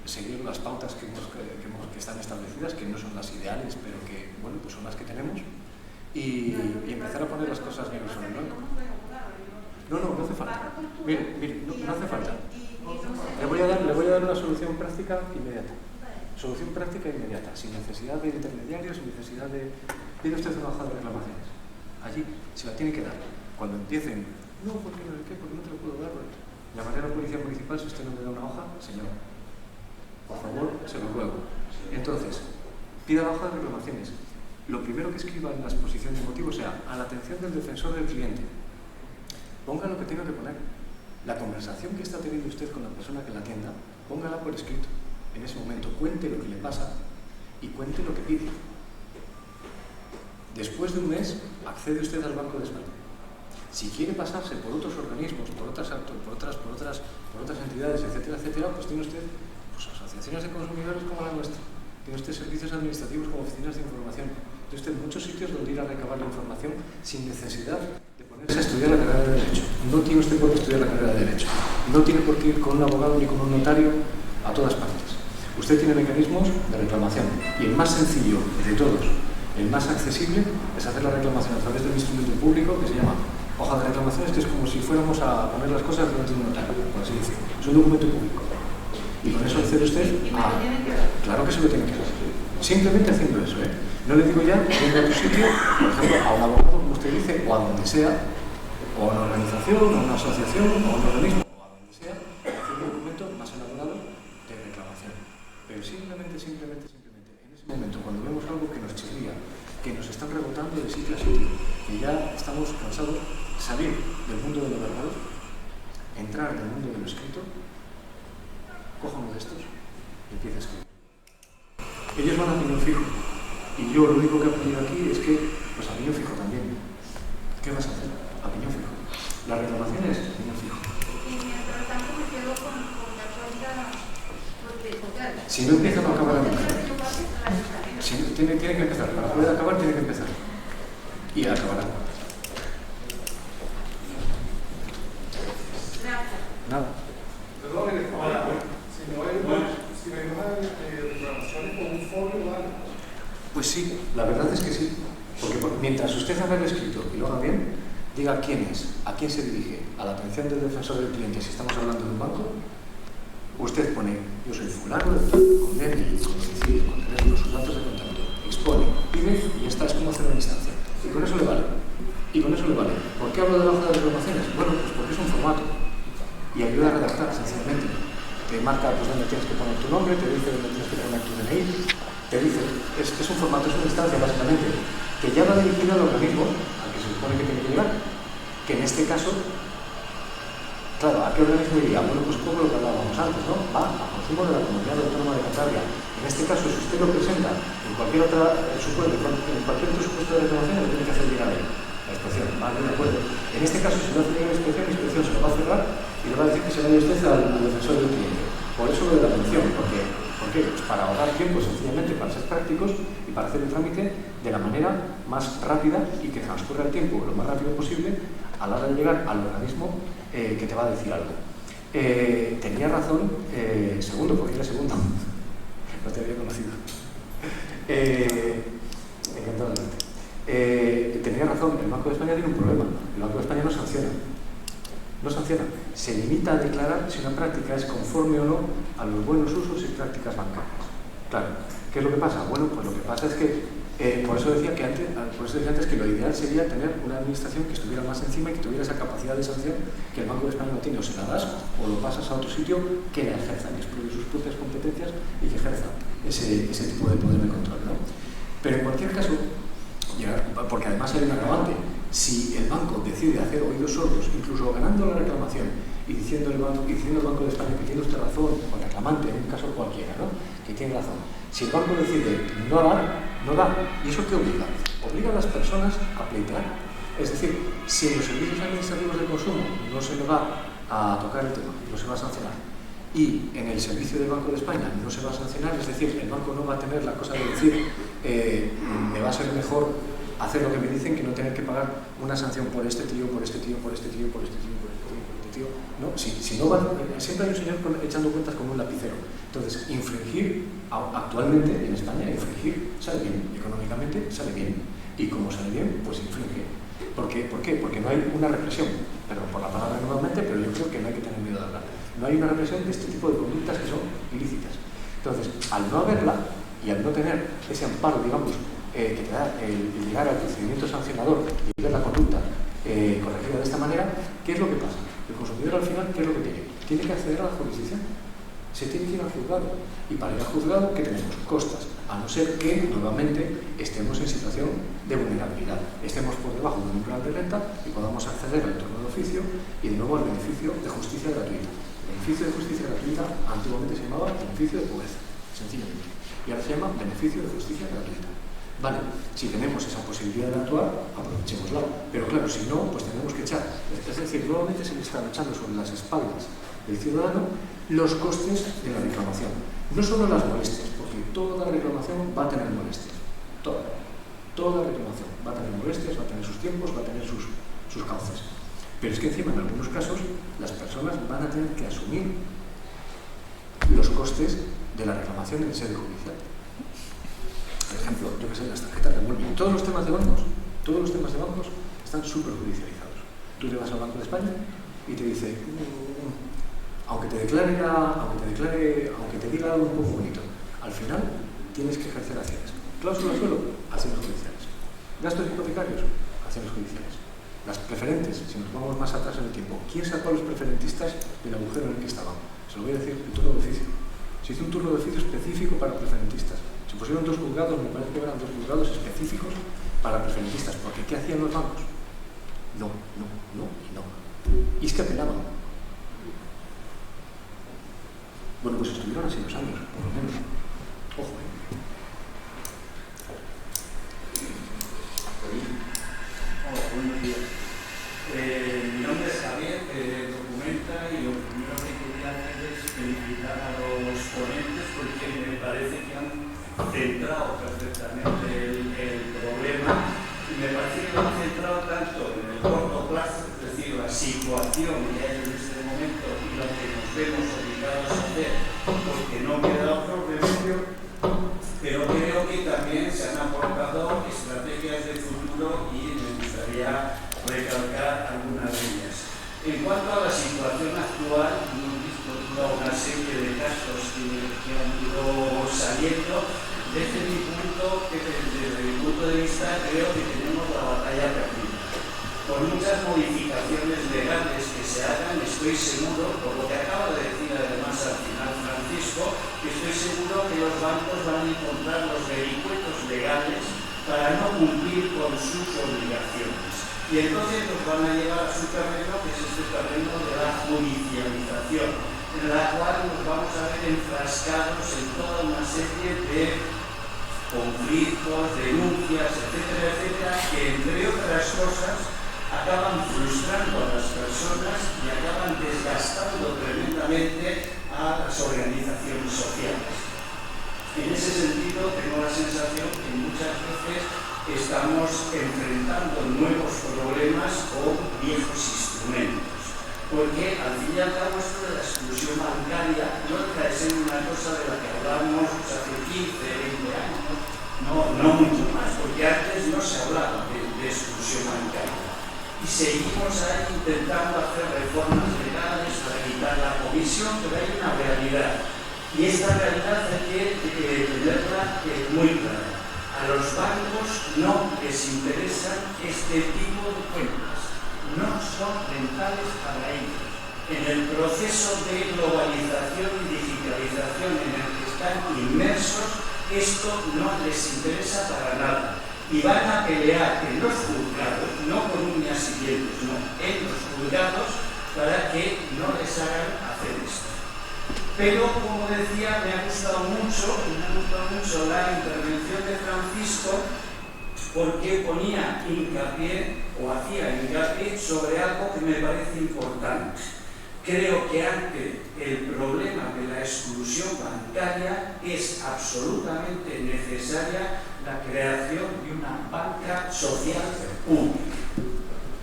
seguir las pautas que están establecidas, que no son las ideales, pero que, bueno, pues son las que tenemos, y empezar a poner las cosas negro sobre blanco. No hace falta. Mire, no hace falta. Le voy a dar una solución práctica inmediata. Solución práctica inmediata, sin necesidad de intermediarios, sin necesidad de... Pide usted una hoja de reclamaciones. Allí se la tiene que dar. Cuando empiecen, ¿por qué no te lo puedo dar? Llamaré a la policía municipal si usted no me da una hoja, señor. Por favor, se lo ruego. Entonces, pida la hoja de reclamaciones. Lo primero que escriba en la exposición de motivos sea a la atención del defensor del cliente. Ponga lo que tenga que poner. La conversación que está teniendo usted con la persona que la atienda, póngala por escrito. En ese momento, cuente lo que le pasa y cuente lo que pide. Después de un mes, accede usted al Banco de España. Si quiere pasarse por otros organismos, por otras entidades, etcétera, pues tiene usted asociaciones de consumidores como la nuestra. Tiene usted servicios administrativos como oficinas de información. Tiene usted muchos sitios donde ir a recabar la información sin necesidad de ponerse a estudiar la carrera de Derecho. No tiene usted por qué estudiar la carrera de Derecho. No tiene por qué ir con un abogado ni con un notario a todas partes. Usted tiene mecanismos de reclamación. Y el más sencillo de todos, el más accesible, es hacer la reclamación a través de un instrumento público que se llama hoja de reclamaciones, que es como si fuéramos a poner las cosas delante de un notario, por así decirlo. Es un documento público. Y con eso accede usted a... Claro que se lo tiene que dar. Simplemente haciendo eso, ¿eh? No le digo ya, yendo a tu sitio, por ejemplo, a un abogado, como usted dice, o a donde sea, o a una organización, o a una asociación, o a un organismo, o a donde sea, hacer un documento más elaborado de reclamación. Pero simplemente, en ese momento, cuando vemos algo que nos chirría, que nos están rebotando de sitio a sitio, que ya estamos cansados, salir del mundo de lo verbal, entrar en el mundo de lo escrito, coja uno de estos y empieza a escribir. Ellos van a piñón fijo. Y yo lo único que he aprendido aquí es que, pues a piñón fijo también. ¿Qué vas a hacer? A piñón fijo. La reclamación es a piñón fijo. Y mientras tanto me quedo con la cuenta, porque si no empieza, no acaba la mujer. Si no, tiene que empezar. Para poder acabar, tiene que empezar. Y acabará. Nada. Perdón, si me dejan reclamaciones con un folio, ¿vale? Pues sí, la verdad es que sí. Porque mientras usted haga el escrito y lo haga bien, diga quién es, a quién se dirige, a la atención del defensor del cliente, si estamos hablando de un banco, usted pone, yo soy fulano, con DNI, con domicilio, con teléfono, sus datos de contacto, expone, pide y esta es como hacer una instancia. Y con eso le vale. ¿Por qué hablo de la hoja de reclamaciones? Bueno, pues porque es un formato y ayuda a redactar sencillamente. Te marca pues dónde tienes que poner tu nombre, te dice dónde tienes que poner tu DNI, te dice, es un formato, es una instancia básicamente, que ya va dirigida al organismo al que se supone que tiene que llegar, que en este caso, claro, ¿a qué organismo iría? Bueno, pues un poco lo que hablábamos antes, ¿no? Va a consumo de la Comunidad Autónoma de Cantabria. En este caso, si usted lo presenta en cualquier otro supuesto de reclamación, lo tiene que hacer llegar a él. La inspección, vale, de acuerdo. En este caso, si lo hace llegar a la inspección se lo va a cerrar y le va a decir que se vaya usted al defensor del cliente. Por eso lo de la mención, ¿por qué? Pues para ahorrar tiempo, sencillamente, para ser prácticos y para hacer el trámite de la manera más rápida y que transcurra el tiempo lo más rápido posible a la hora de llegar al organismo que te va a decir algo. Tenía razón, segundo, porque era segundo, no te había conocido. Encantadamente. Tenía razón, el Banco de España tiene un problema. El Banco de España no sanciona. Se limita a declarar si una práctica es conforme o no a los buenos usos y prácticas bancarias. Claro, ¿qué es lo que pasa? Bueno, pues lo que pasa es que Por eso decía antes que lo ideal sería tener una administración que estuviera más encima y que tuviera esa capacidad de sanción que el Banco de España no tiene. O se la das o lo pasas a otro sitio que la ejerza, que explote sus propias competencias y que ejerza ese tipo de poder de control, ¿no? Pero en cualquier caso, porque además hay un agravante, si el banco decide hacer oídos sordos, incluso ganando la reclamación y diciendo el Banco de España que tiene usted razón, o el reclamante, en un caso cualquiera, ¿no?, que tiene razón, si el banco decide no dar, no da. ¿Y eso qué obliga? Obliga a las personas a pleitear. Es decir, si en los servicios administrativos de consumo no se le va a tocar el tema, no se va a sancionar, y en el servicio del Banco de España no se va a sancionar, es decir, el banco no va a tener la cosa de decir me va a ser mejor hacer lo que me dicen que no tener que pagar una sanción por este tío, por este tío, por este tío, por este tío, por este tío, por este tío. ¿No? Si no van, siempre hay un señor echando cuentas como un lapicero. Entonces, infringir, actualmente en España, infringir sale bien, económicamente sale bien. Y como sale bien, pues infringe. ¿Por qué? Porque no hay una represión. Perdón por la palabra nuevamente, pero yo creo que no hay que tener miedo de hablar. No hay una represión de este tipo de conductas que son ilícitas. Entonces, al no haberla y al no tener ese amparo, digamos, que te da el llegar al procedimiento sancionador y ver la conducta corregida de esta manera, ¿qué es lo que pasa? El consumidor al final, ¿qué es lo que tiene? Tiene que acceder a la jurisdicción. Se tiene que ir al juzgado. Y para ir al juzgado, ¿qué tenemos? Costas. A no ser que, nuevamente, estemos en situación de vulnerabilidad. Estemos por debajo de un umbral de renta y podamos acceder al turno de oficio y de nuevo al beneficio de justicia gratuita. El beneficio de justicia gratuita antiguamente se llamaba beneficio de pobreza, sencillamente. Y ahora se llama beneficio de justicia gratuita. Vale, si tenemos esa posibilidad de actuar, aprovechémosla. Pero claro, si no, pues tenemos que echar. Es decir, nuevamente se le están echando sobre las espaldas del ciudadano los costes de la reclamación. No solo las molestias, porque toda reclamación va a tener molestias. Toda reclamación va a tener molestias, va a tener sus tiempos, va a tener sus cauces. Pero es que encima, en algunos casos, las personas van a tener que asumir los costes de la reclamación en sede judicial. Por ejemplo, yo que sé, las tarjetas de revolving. Todos los temas de bancos están súper judicializados. Tú te vas al Banco de España y te dice, aunque te diga algo un poco bonito, al final tienes que ejercer acciones. Cláusula suelo, acciones judiciales. Gastos hipotecarios, acciones judiciales. Las preferentes, si nos vamos más atrás en el tiempo, ¿quién sacó a los preferentistas del agujero en el que estaban? Se lo voy a decir, el turno de oficio. Se hizo un turno de oficio específico para preferentistas. Se pusieron 2 juzgados, me parece que eran 2 juzgados específicos para preferentistas, porque ¿qué hacían los bancos? No. Y es que apelaban. Bueno, pues estuvieron así 2 años, por lo menos. Ojo, Hola, buenos días. Mi nombre es Javier, Documenta, y lo primero que quería hacer es felicitar a los ponentes porque me parece que han centrado perfectamente el problema y me parece que lo han centrado tanto en el corto plazo, es decir, la situación que hay en este momento y lo que nos vemos obligados a hacer porque no queda otro remedio, pero creo que también se han aportado estrategias de futuro y me gustaría recalcar algunas de ellas. En cuanto a la situación actual, hemos visto toda una serie de casos que han ido saliendo. Desde mi punto de vista, creo que tenemos la batalla perdida. Por muchas modificaciones legales que se hagan, estoy seguro, por lo que acaba de decir además al final Francisco, que estoy seguro que los bancos van a encontrar los vericuetos legales para no cumplir con sus obligaciones. Y entonces nos van a llevar a su terreno, que es este terreno de la judicialización, en la cual nos vamos a ver enfrascados en toda una serie de conflictos, denuncias, etcétera, etcétera, que entre otras cosas acaban frustrando a las personas y acaban desgastando tremendamente a las organizaciones sociales. En ese sentido, tengo la sensación que muchas veces estamos enfrentando nuevos problemas con viejos instrumentos. Porque al fin y al cabo esto de la exclusión bancaria no deja de ser una cosa de la que hablamos hace 15, 20 años, no mucho más, porque antes no se hablaba de exclusión bancaria. Y seguimos ahí intentando hacer reformas legales para quitar la comisión, pero hay una realidad. Y esta realidad hay que tenerla muy clara. A los bancos no les interesan este tipo de cuentas, no son rentables para ellos. En el proceso de globalización y digitalización en el que están inmersos, esto no les interesa para nada. Y van a pelear en los juzgados, no con uñas y dientes, no, en los juzgados, para que no les hagan hacer esto. Pero, como decía, me ha gustado mucho la intervención de Francisco, porque ponía hincapié, o hacía hincapié, sobre algo que me parece importante. Creo que ante el problema de la exclusión bancaria es absolutamente necesaria la creación de una banca social pública.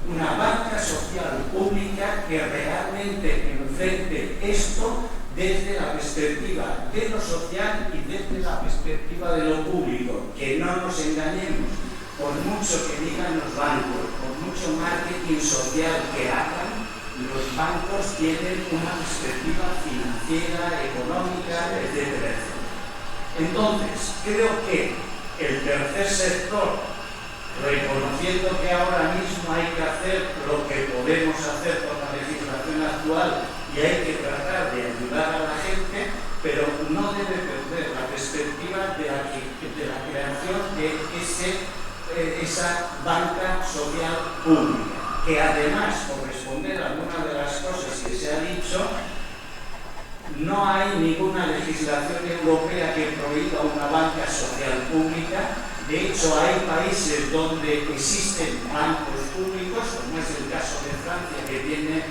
Una banca social pública que realmente enfrente esto desde la perspectiva de lo social y desde la perspectiva de lo público. Que no nos engañemos, por mucho que digan los bancos, por mucho marketing social que hagan, los bancos tienen una perspectiva financiera, económica, etc. Entonces, creo que el tercer sector, reconociendo que ahora mismo hay que hacer lo que podemos hacer con la legislación actual y hay que tratar de ayudar a la gente, pero no debe perder la perspectiva de la creación de esa banca social pública, que además, por responder a algunas de las cosas que se ha dicho, no hay ninguna legislación europea que prohíba una banca social pública. De hecho, hay países donde existen bancos públicos, como es el caso de Francia, que tiene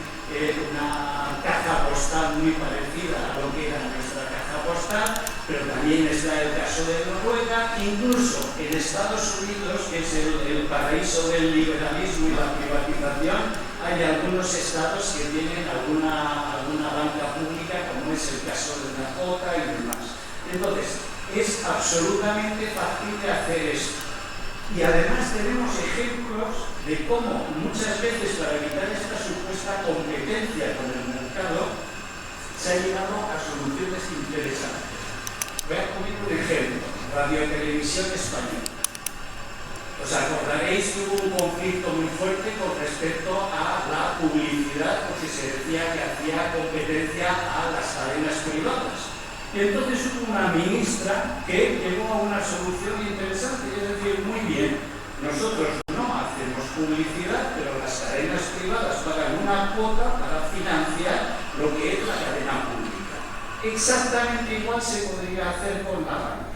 una caja postal muy parecida a lo que era nuestra caja postal, pero también está el caso de Noruega. Incluso en Estados Unidos, que es el paraíso del liberalismo y la privatización, hay algunos estados que tienen alguna banca pública, como es el caso de Dakota y demás. Entonces, es absolutamente factible hacer esto. Y además tenemos ejemplos de cómo muchas veces, para evitar esta supuesta competencia con el mercado, se ha llegado a soluciones interesantes. Voy a poner un ejemplo: Radio Televisión Española. Os acordaréis que hubo un conflicto muy fuerte con respecto a la publicidad, porque se decía que hacía competencia a las cadenas privadas. Y entonces hubo una ministra que llegó a una solución interesante, es decir, muy bien, nosotros no hacemos publicidad, pero las cadenas privadas pagan una cuota para financiar lo que es la cadena pública. Exactamente igual se podría hacer con la banca.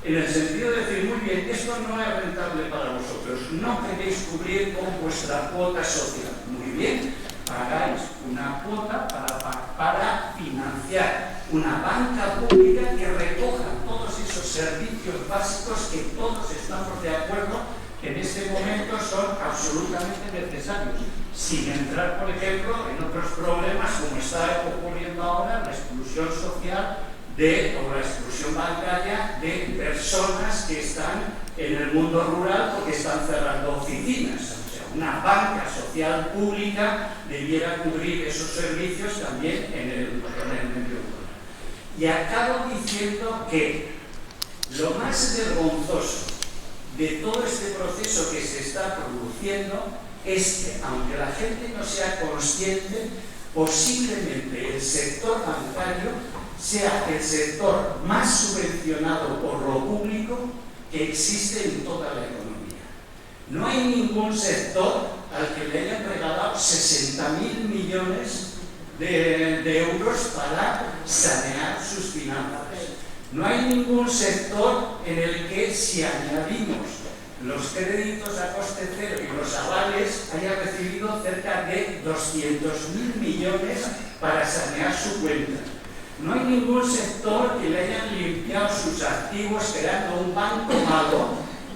En el sentido de decir, muy bien, esto no es rentable para vosotros, no queréis cubrir con vuestra cuota social. Muy bien, pagáis una cuota para financiar una banca pública que recoja todos esos servicios básicos que todos estamos de acuerdo que en este momento son absolutamente necesarios, sin entrar, por ejemplo, en otros problemas como está ocurriendo ahora, la exclusión social o la exclusión bancaria de personas que están en el mundo rural porque están cerrando oficinas. O sea, una banca social pública debiera cubrir esos servicios también en el medio rural. Y acabo diciendo que lo más vergonzoso de todo este proceso que se está produciendo es que, aunque la gente no sea consciente, posiblemente el sector bancario sea el sector más subvencionado por lo público que existe en toda la economía. No hay ningún sector al que le hayan regalado 60.000 millones de euros para sanear sus finanzas. No hay ningún sector en el que, si añadimos los créditos a coste cero y los avales, haya recibido cerca de 200.000 millones para sanear su cuenta. No hay ningún sector que le hayan limpiado sus activos creando un banco malo,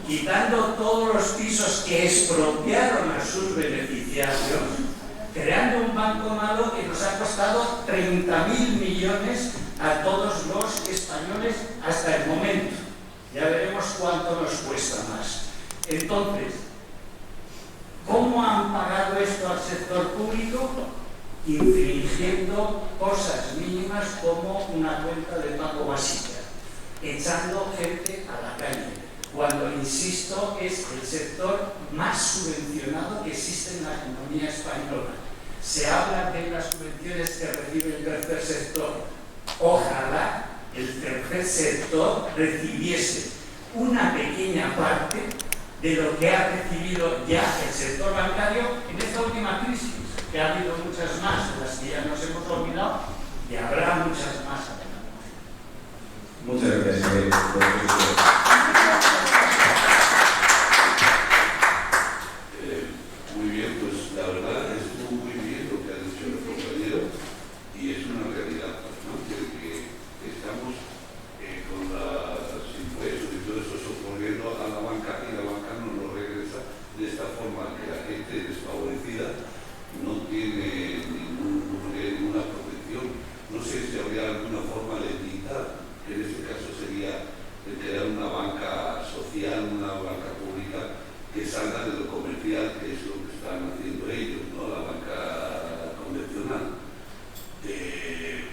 quitando todos los pisos que expropiaron a sus beneficiarios, creando un banco malo que nos ha costado 30.000 millones a todos los españoles hasta el momento. Ya veremos cuánto nos cuesta más. Entonces, ¿cómo han pagado esto al sector público? Infringiendo cosas mínimas como una cuenta de pago básica, echando gente a la calle, cuando, insisto, es el sector más subvencionado que existe en la economía española. Se habla de las subvenciones que recibe el tercer sector. Ojalá el tercer sector recibiese una pequeña parte de lo que ha recibido ya el sector bancario en esta última crisis, que ha habido muchas más de las que ya nos hemos olvidado y habrá muchas más adelante. Muchas gracias. Muy bien, pues la verdad estuvo muy bien lo que ha dicho el compañero y es una realidad, ¿no? Que estamos con los impuestos y todo eso socorriendo a la banca y la banca no nos regresa de esta forma que la gente desfavorecida no tiene ninguna protección. No sé si habría alguna forma de limitar, que en este caso sería de crear una banca social, una banca pública que salga de lo comercial, que es lo que están haciendo ellos, ¿no? La banca convencional.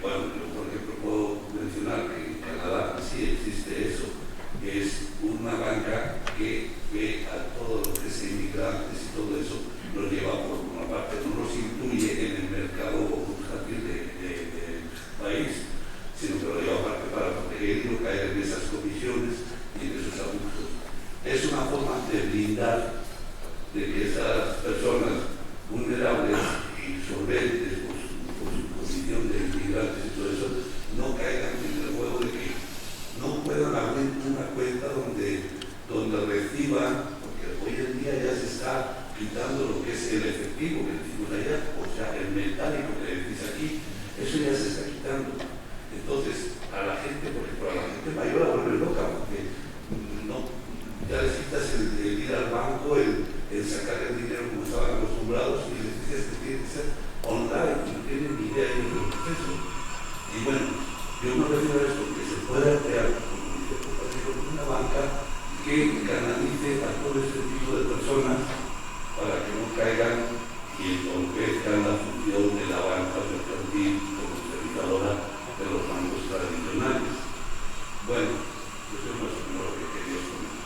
Bueno, yo por ejemplo puedo mencionar que en Canadá sí existe eso, que es una banca que ve a todo lo que es inmigrantes y todo eso, lo lleva por una parte, no los incluye en el mercado bursátil del país, sino que lo lleva aparte para proteger y no caer en esas comisiones y en esos abusos. Es una forma de blindar de que esas personas vulnerables y solventes por su condición de inmigrantes y todo eso no caigan en el juego de que no puedan abrir una cuenta donde reciban, porque hoy en día ya se está quitando lo que es el efectivo que decimos allá, o sea, el metálico que decís aquí, eso ya se está quitando. Entonces, a la gente, porque para la gente mayor la vuelve loca, porque no, ya les quitas el ir al banco, el sacar el dinero como estaban acostumbrados y les dices que tiene que ser online y no tienen ni idea de lo que es eso. Y bueno, yo me refiero a esto, que se pueda crear, como dice el compañero, una banca que canalice a todo este tipo de personas para que no caigan y entorpezcan la función de la banca mercantil comercializadora de los bancos tradicionales. Bueno, eso es más o menos lo que quería comentar.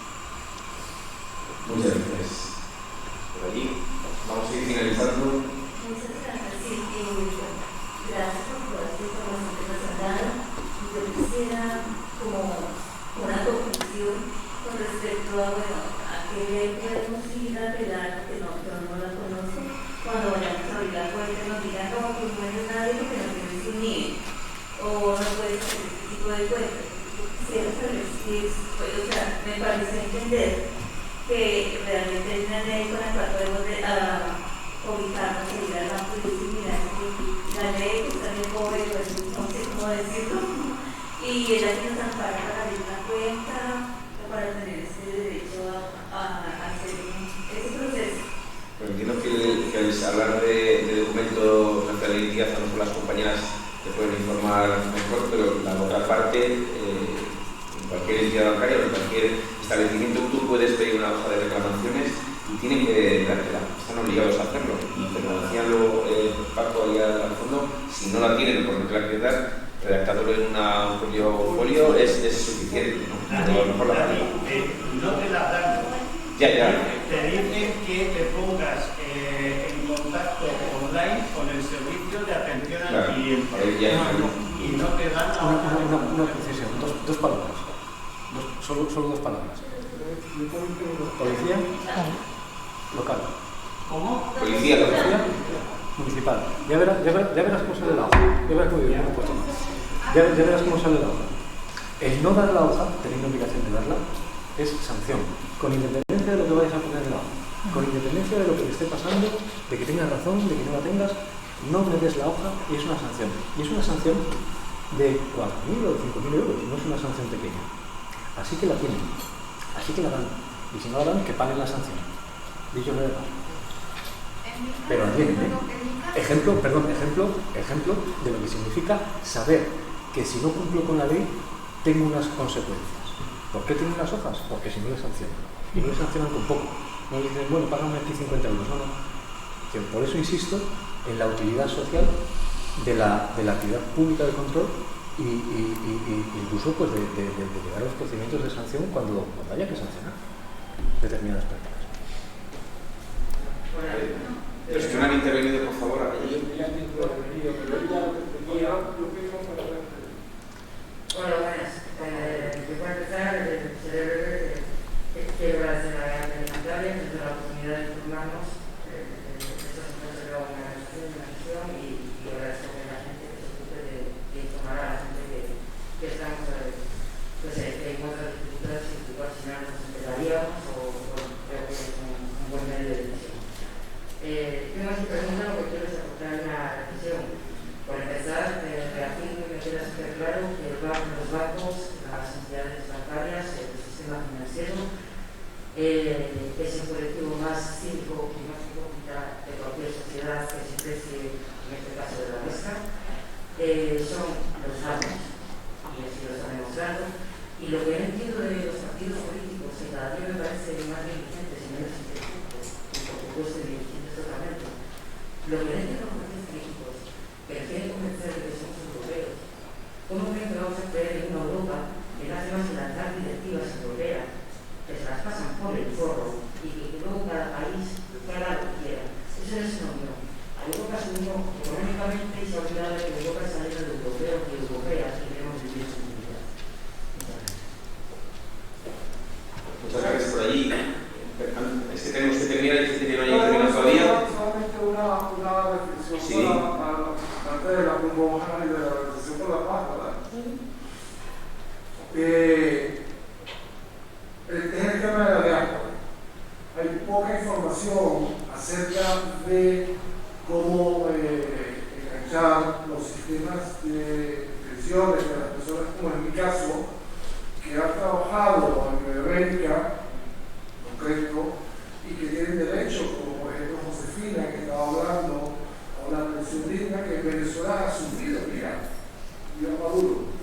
Muchas gracias. Por allí vamos a ir finalizando. Muchas gracias. Sí, gracias por toda esta información que nos han dado. Yo quisiera como una conclusión con respecto a, bueno, a qué podemos ir a apelar, que no la conozco, cuando vayamos a abrir la puerta y nos digan, no, pues no eres nadie porque no tienes un NIE, o no puedes hacer este tipo de cuentas. Quisiera saber si es, pues, o sea, me parece entender que realmente hay una ley con la cual podemos ubicarnos y ir al banco y decir, mira, la ley está bien pobre, pues no sé cómo decirlo, y es la que nos ampara para abrir una cuenta o para tener ese derecho a hacer ese proceso. Pues entiendo que al hablar de documentos de la identidad, a lo mejor las compañeras te pueden informar mejor, pero la otra parte, en cualquier entidad bancaria o en cualquier establecimiento, tú puedes pedir una hoja de reclamaciones y tienen que dártela, están obligados a hacerlo. Y como decía Paco allá al fondo, si no la tienen por no te la quieren dar, redactarlo en un propio folio es suficiente, ¿no? A lo mejor la no te la dan. Ya. Te dicen que te pongas en contacto online con el servicio de atención al cliente. Y no te dan una precisión, dos palabras. Solo dos palabras. Policía local. ¿Cómo? Policía local. Municipal. Ya verás cómo sale la hoja. Ya verás cómo sale la hoja. El no dar la hoja, teniendo obligación de darla, es sanción. Con independencia de lo que vayas a poner en la hoja. Con independencia de lo que te esté pasando, de que tengas razón, de que no la tengas, no me des la hoja y es una sanción. Y es una sanción de 4.000 o de 5.000 euros, no es una sanción pequeña. Así que la tienen, así que la dan. Y si no la dan, que paguen la sanción. Dicho de verdad. Pero la tienen, ¿eh? Ejemplo de lo que significa saber que si no cumplo con la ley, tengo unas consecuencias. ¿Por qué tienen las hojas? Porque si no les sancionan. Y no les sancionan con poco. No dicen, bueno, págame aquí 50 euros. No. Por eso insisto en la utilidad social de la actividad pública de control incluso pues de llegar a los procedimientos de sanción cuando haya que sancionar determinadas prácticas. Los que no han intervenido, por favor, allí. Bueno, buenas. Para empezar, seré breve. Quiero agradecer a la parlamentaria que nos da la oportunidad de informarnos. Esto se ha llegado a una sesión y agradezco a la gente que se ocupe de informar a la gente que estamos pues, que hay otras dificultades que igual si no nos enteraríamos o creo que es un buen medio de decisión. Yo más que pregunta lo que quiero es aportar una reflexión. Por empezar, reafirmo y me queda súper claro que los bancos, las entidades bancarias, el sistema financiero es el colectivo más cívico y más hipócrita de cualquier sociedad que se precie, en este caso de la nuestra. Son los amos, y así lo están demostrando. Y lo que no entiendo de los partidos políticos, que cada día me parece más diligentes y menos inteligentes, y por supuesto diligentes totalmente, lo que no entiendo de los partidos políticos, pero quieren convencer de que somos europeos. ¿Cómo creen que vamos a creer en una Europa que no hace más que lanzar directivas europeas, que se las pasan por el forro y que luego cada país haga lo que quiera? Eso no es una unión. A Europa se unió económicamente y se ha olvidado de que Europa es salida de europeos y europeas que queremos vivir en comunidad. Muchas gracias por allí. Es que tenemos que terminar y que no haya terminado todavía. Solamente una reflexión sí. Antes de la convocatoria y de la organización por la paz, ¿verdad? El tema de la diáspora. Hay poca información acerca de cómo enganchar los sistemas de pensiones de las personas, como en mi caso, que han trabajado en Iberoamérica, concreto, y que tienen derecho, como por ejemplo Josefina, que estaba hablando, a una pensión digna que en Venezuela ha sufrido, mira Maduro.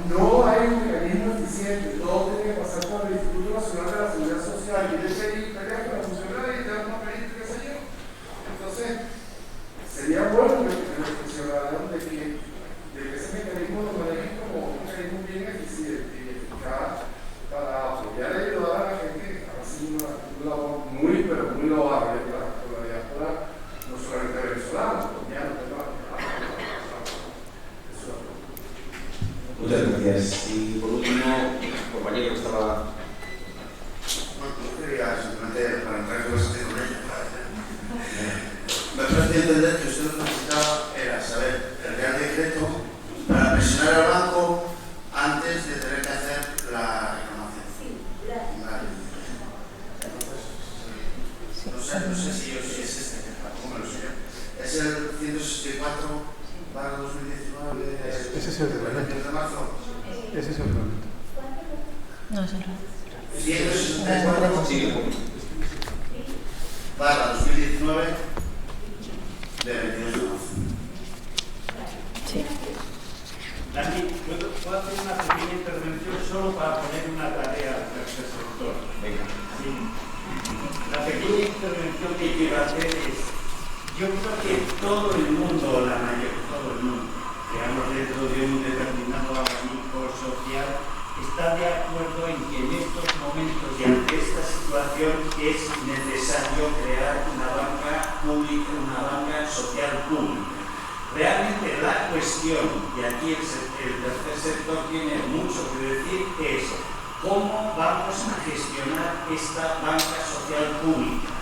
No hay un mecanismo eficiente, todo tiene que pasar por el Instituto Nacional de la Seguridad Social y el FI pelea con la funcionaria y te da una película, qué sé yo. Entonces, sería bueno que reflexionaran de que ese mecanismo lo manejen como un mecanismo bien eficiente y eficaz para apoyar y ayudar a la gente que está haciendo una labor muy, pero muy loable por la diáspora, no solamente venezolana, colombiana, Muchas gracias. Y por último, compañero que estaba... Bueno, yo quería simplemente para entrar en conversación con ella. Me parece entender que usted lo que necesitaba era saber el Real Decreto para presionar al banco antes de tener que hacer la reclamación. Vale. Entonces, no sé si es este, ¿cómo me lo sé? Es el 164/2019. Ese es el reglamento. de marzo. Ese es el reglamento. No es el reglamento. 164/2019 de 22 de marzo. Sí. Dani, ¿puedo hacer una pequeña intervención solo para poner una tarea al tercer sector? Venga. Sí. La pequeña intervención que quiero hacer es, yo creo que todo el mundo, la mayoría, todo el mundo, digamos dentro de un determinado abanico social, está de acuerdo en que en estos momentos y ante esta situación es necesario crear una banca pública, una banca social pública. Realmente la cuestión, y aquí el tercer sector tiene mucho que decir, es cómo vamos a gestionar esta banca social pública.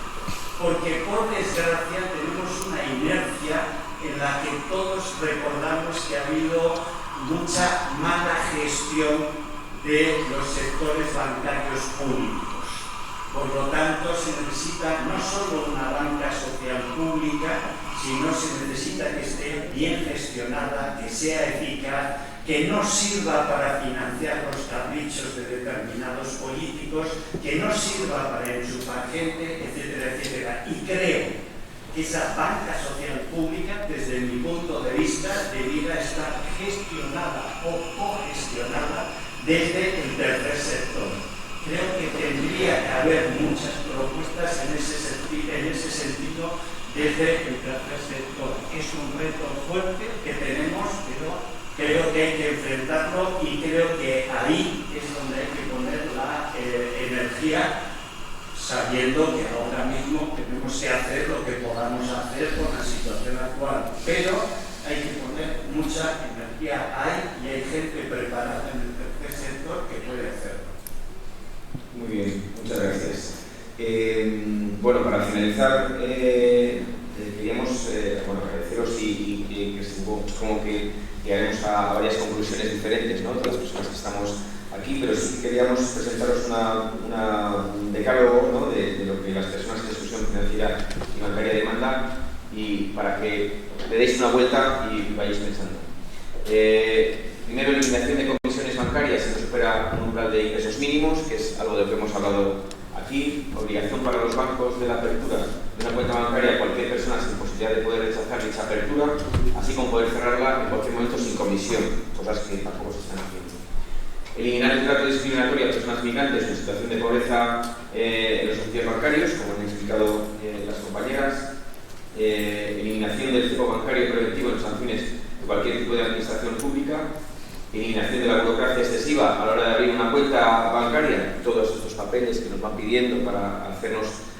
Porque por desgracia tenemos una inercia en la que todos recordamos que ha habido mucha mala gestión de los sectores bancarios públicos. Por lo tanto, se necesita no solo una banca social pública, sino se necesita que esté bien gestionada, que sea eficaz, que no sirva para financiar los caprichos de determinados políticos, que no sirva para enchufar gente, etcétera, etcétera. Y creo que esa banca social pública, desde mi punto de vista, debiera estar gestionada o cogestionada desde el tercer sector. Creo que tendría que haber muchas propuestas en ese sentido desde el tercer sector. Es un reto fuerte que tenemos, pero creo que hay que enfrentarlo y creo que ahí es donde hay que poner la energía, sabiendo que ahora mismo tenemos que hacer lo que podamos hacer con la situación actual, pero hay que poner mucha energía ahí y hay gente preparada en el tercer sector que puede hacerlo. Muy bien, muchas gracias. Bueno, para finalizar, queríamos agradeceros y que como que llegaremos a varias conclusiones diferentes, ¿no? Todas las personas que estamos aquí, pero sí queríamos presentaros un decálogo, ¿no? de lo que las personas en exclusión financiera y bancaria demandan, y para que le deis una vuelta y vayáis pensando. Primero, eliminación de comisiones bancarias si no supera un umbral de ingresos mínimos, que es algo de lo que hemos hablado aquí. Obligación para los bancos de la apertura de una cuenta bancaria a cualquier persona sin posibilidad de poder rechazar dicha apertura, así como poder cerrarla en cualquier momento sin comisión, cosas que tampoco se están haciendo. Eliminar el trato discriminatorio a personas migrantes en situación de pobreza en los servicios bancarios, como han explicado las compañeras. Eliminación del cepo bancario preventivo en sanciones de cualquier tipo de administración pública. Eliminación de la burocracia excesiva a la hora de abrir una cuenta bancaria, todos estos papeles que nos van pidiendo para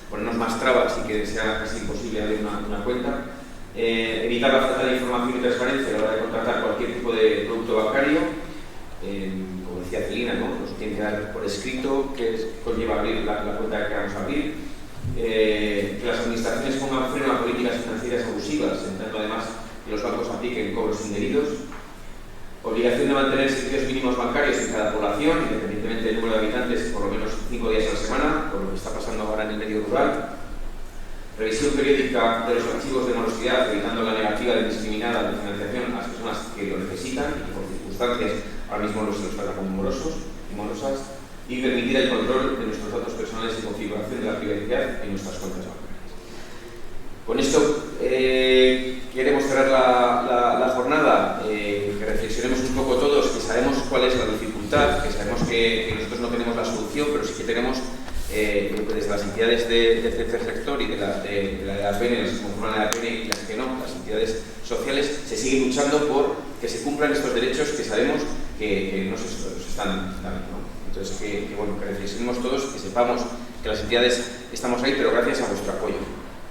ponernos más trabas y que sea casi imposible abrir una cuenta. Evitar la falta de información y transparencia a la hora de contratar cualquier tipo de producto bancario. Como decía Celina, ¿no? Nos tiene que dar por escrito qué conlleva abrir la cuenta que queramos abrir. Que las administraciones pongan freno a políticas financieras abusivas, intentando además que los bancos apliquen cobros indebidos. Obligación de mantener servicios mínimos bancarios en cada población, independientemente del número de habitantes, por lo menos 5 días a la semana, por lo que está pasando ahora en el medio rural. Revisión periódica de los archivos de morosidad, evitando la negativa indiscriminada de financiación a las personas que lo necesitan y que por circunstancias ahora mismo se los tratan como morosos y morosas. Y permitir el control de nuestros datos personales y configuración de la privacidad en nuestras cuentas bancarias. Con esto queremos cerrar la jornada, que reflexionemos un poco todos, que sabemos cuál es la dificultad, que sabemos que nosotros no tenemos la solución, pero sí que tenemos desde las entidades del tercer sector y de la APN, las que conforman la APN y las que no, las entidades sociales, se siguen luchando por que se cumplan estos derechos que sabemos que no se están dando, ¿no? Entonces, que reflexionemos todos, que sepamos que las entidades estamos ahí, pero gracias a vuestro apoyo.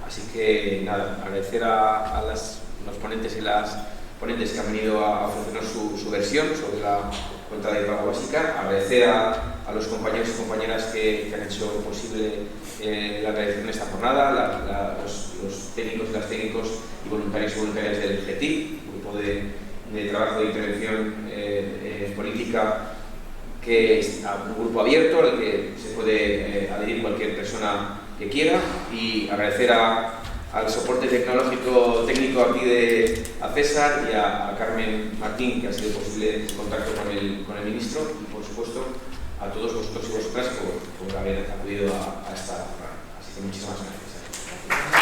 Así que, nada, agradecer a los ponentes y las ponentes que han venido a ofrecernos su versión sobre la cuenta de pago básica. Agradecer a los compañeros y compañeras que han hecho posible la realización de esta jornada, los técnicos y las técnicos y voluntarios y voluntarias del GETIC, grupo de trabajo de intervención política, que es un grupo abierto al que se puede adherir cualquier persona que quiera, y agradecer al soporte tecnológico técnico aquí a César y a Carmen Martín, que ha sido posible el contacto con el ministro, y por supuesto a todos vosotros y vosotras por haber acudido a esta jornada. Así que muchísimas gracias.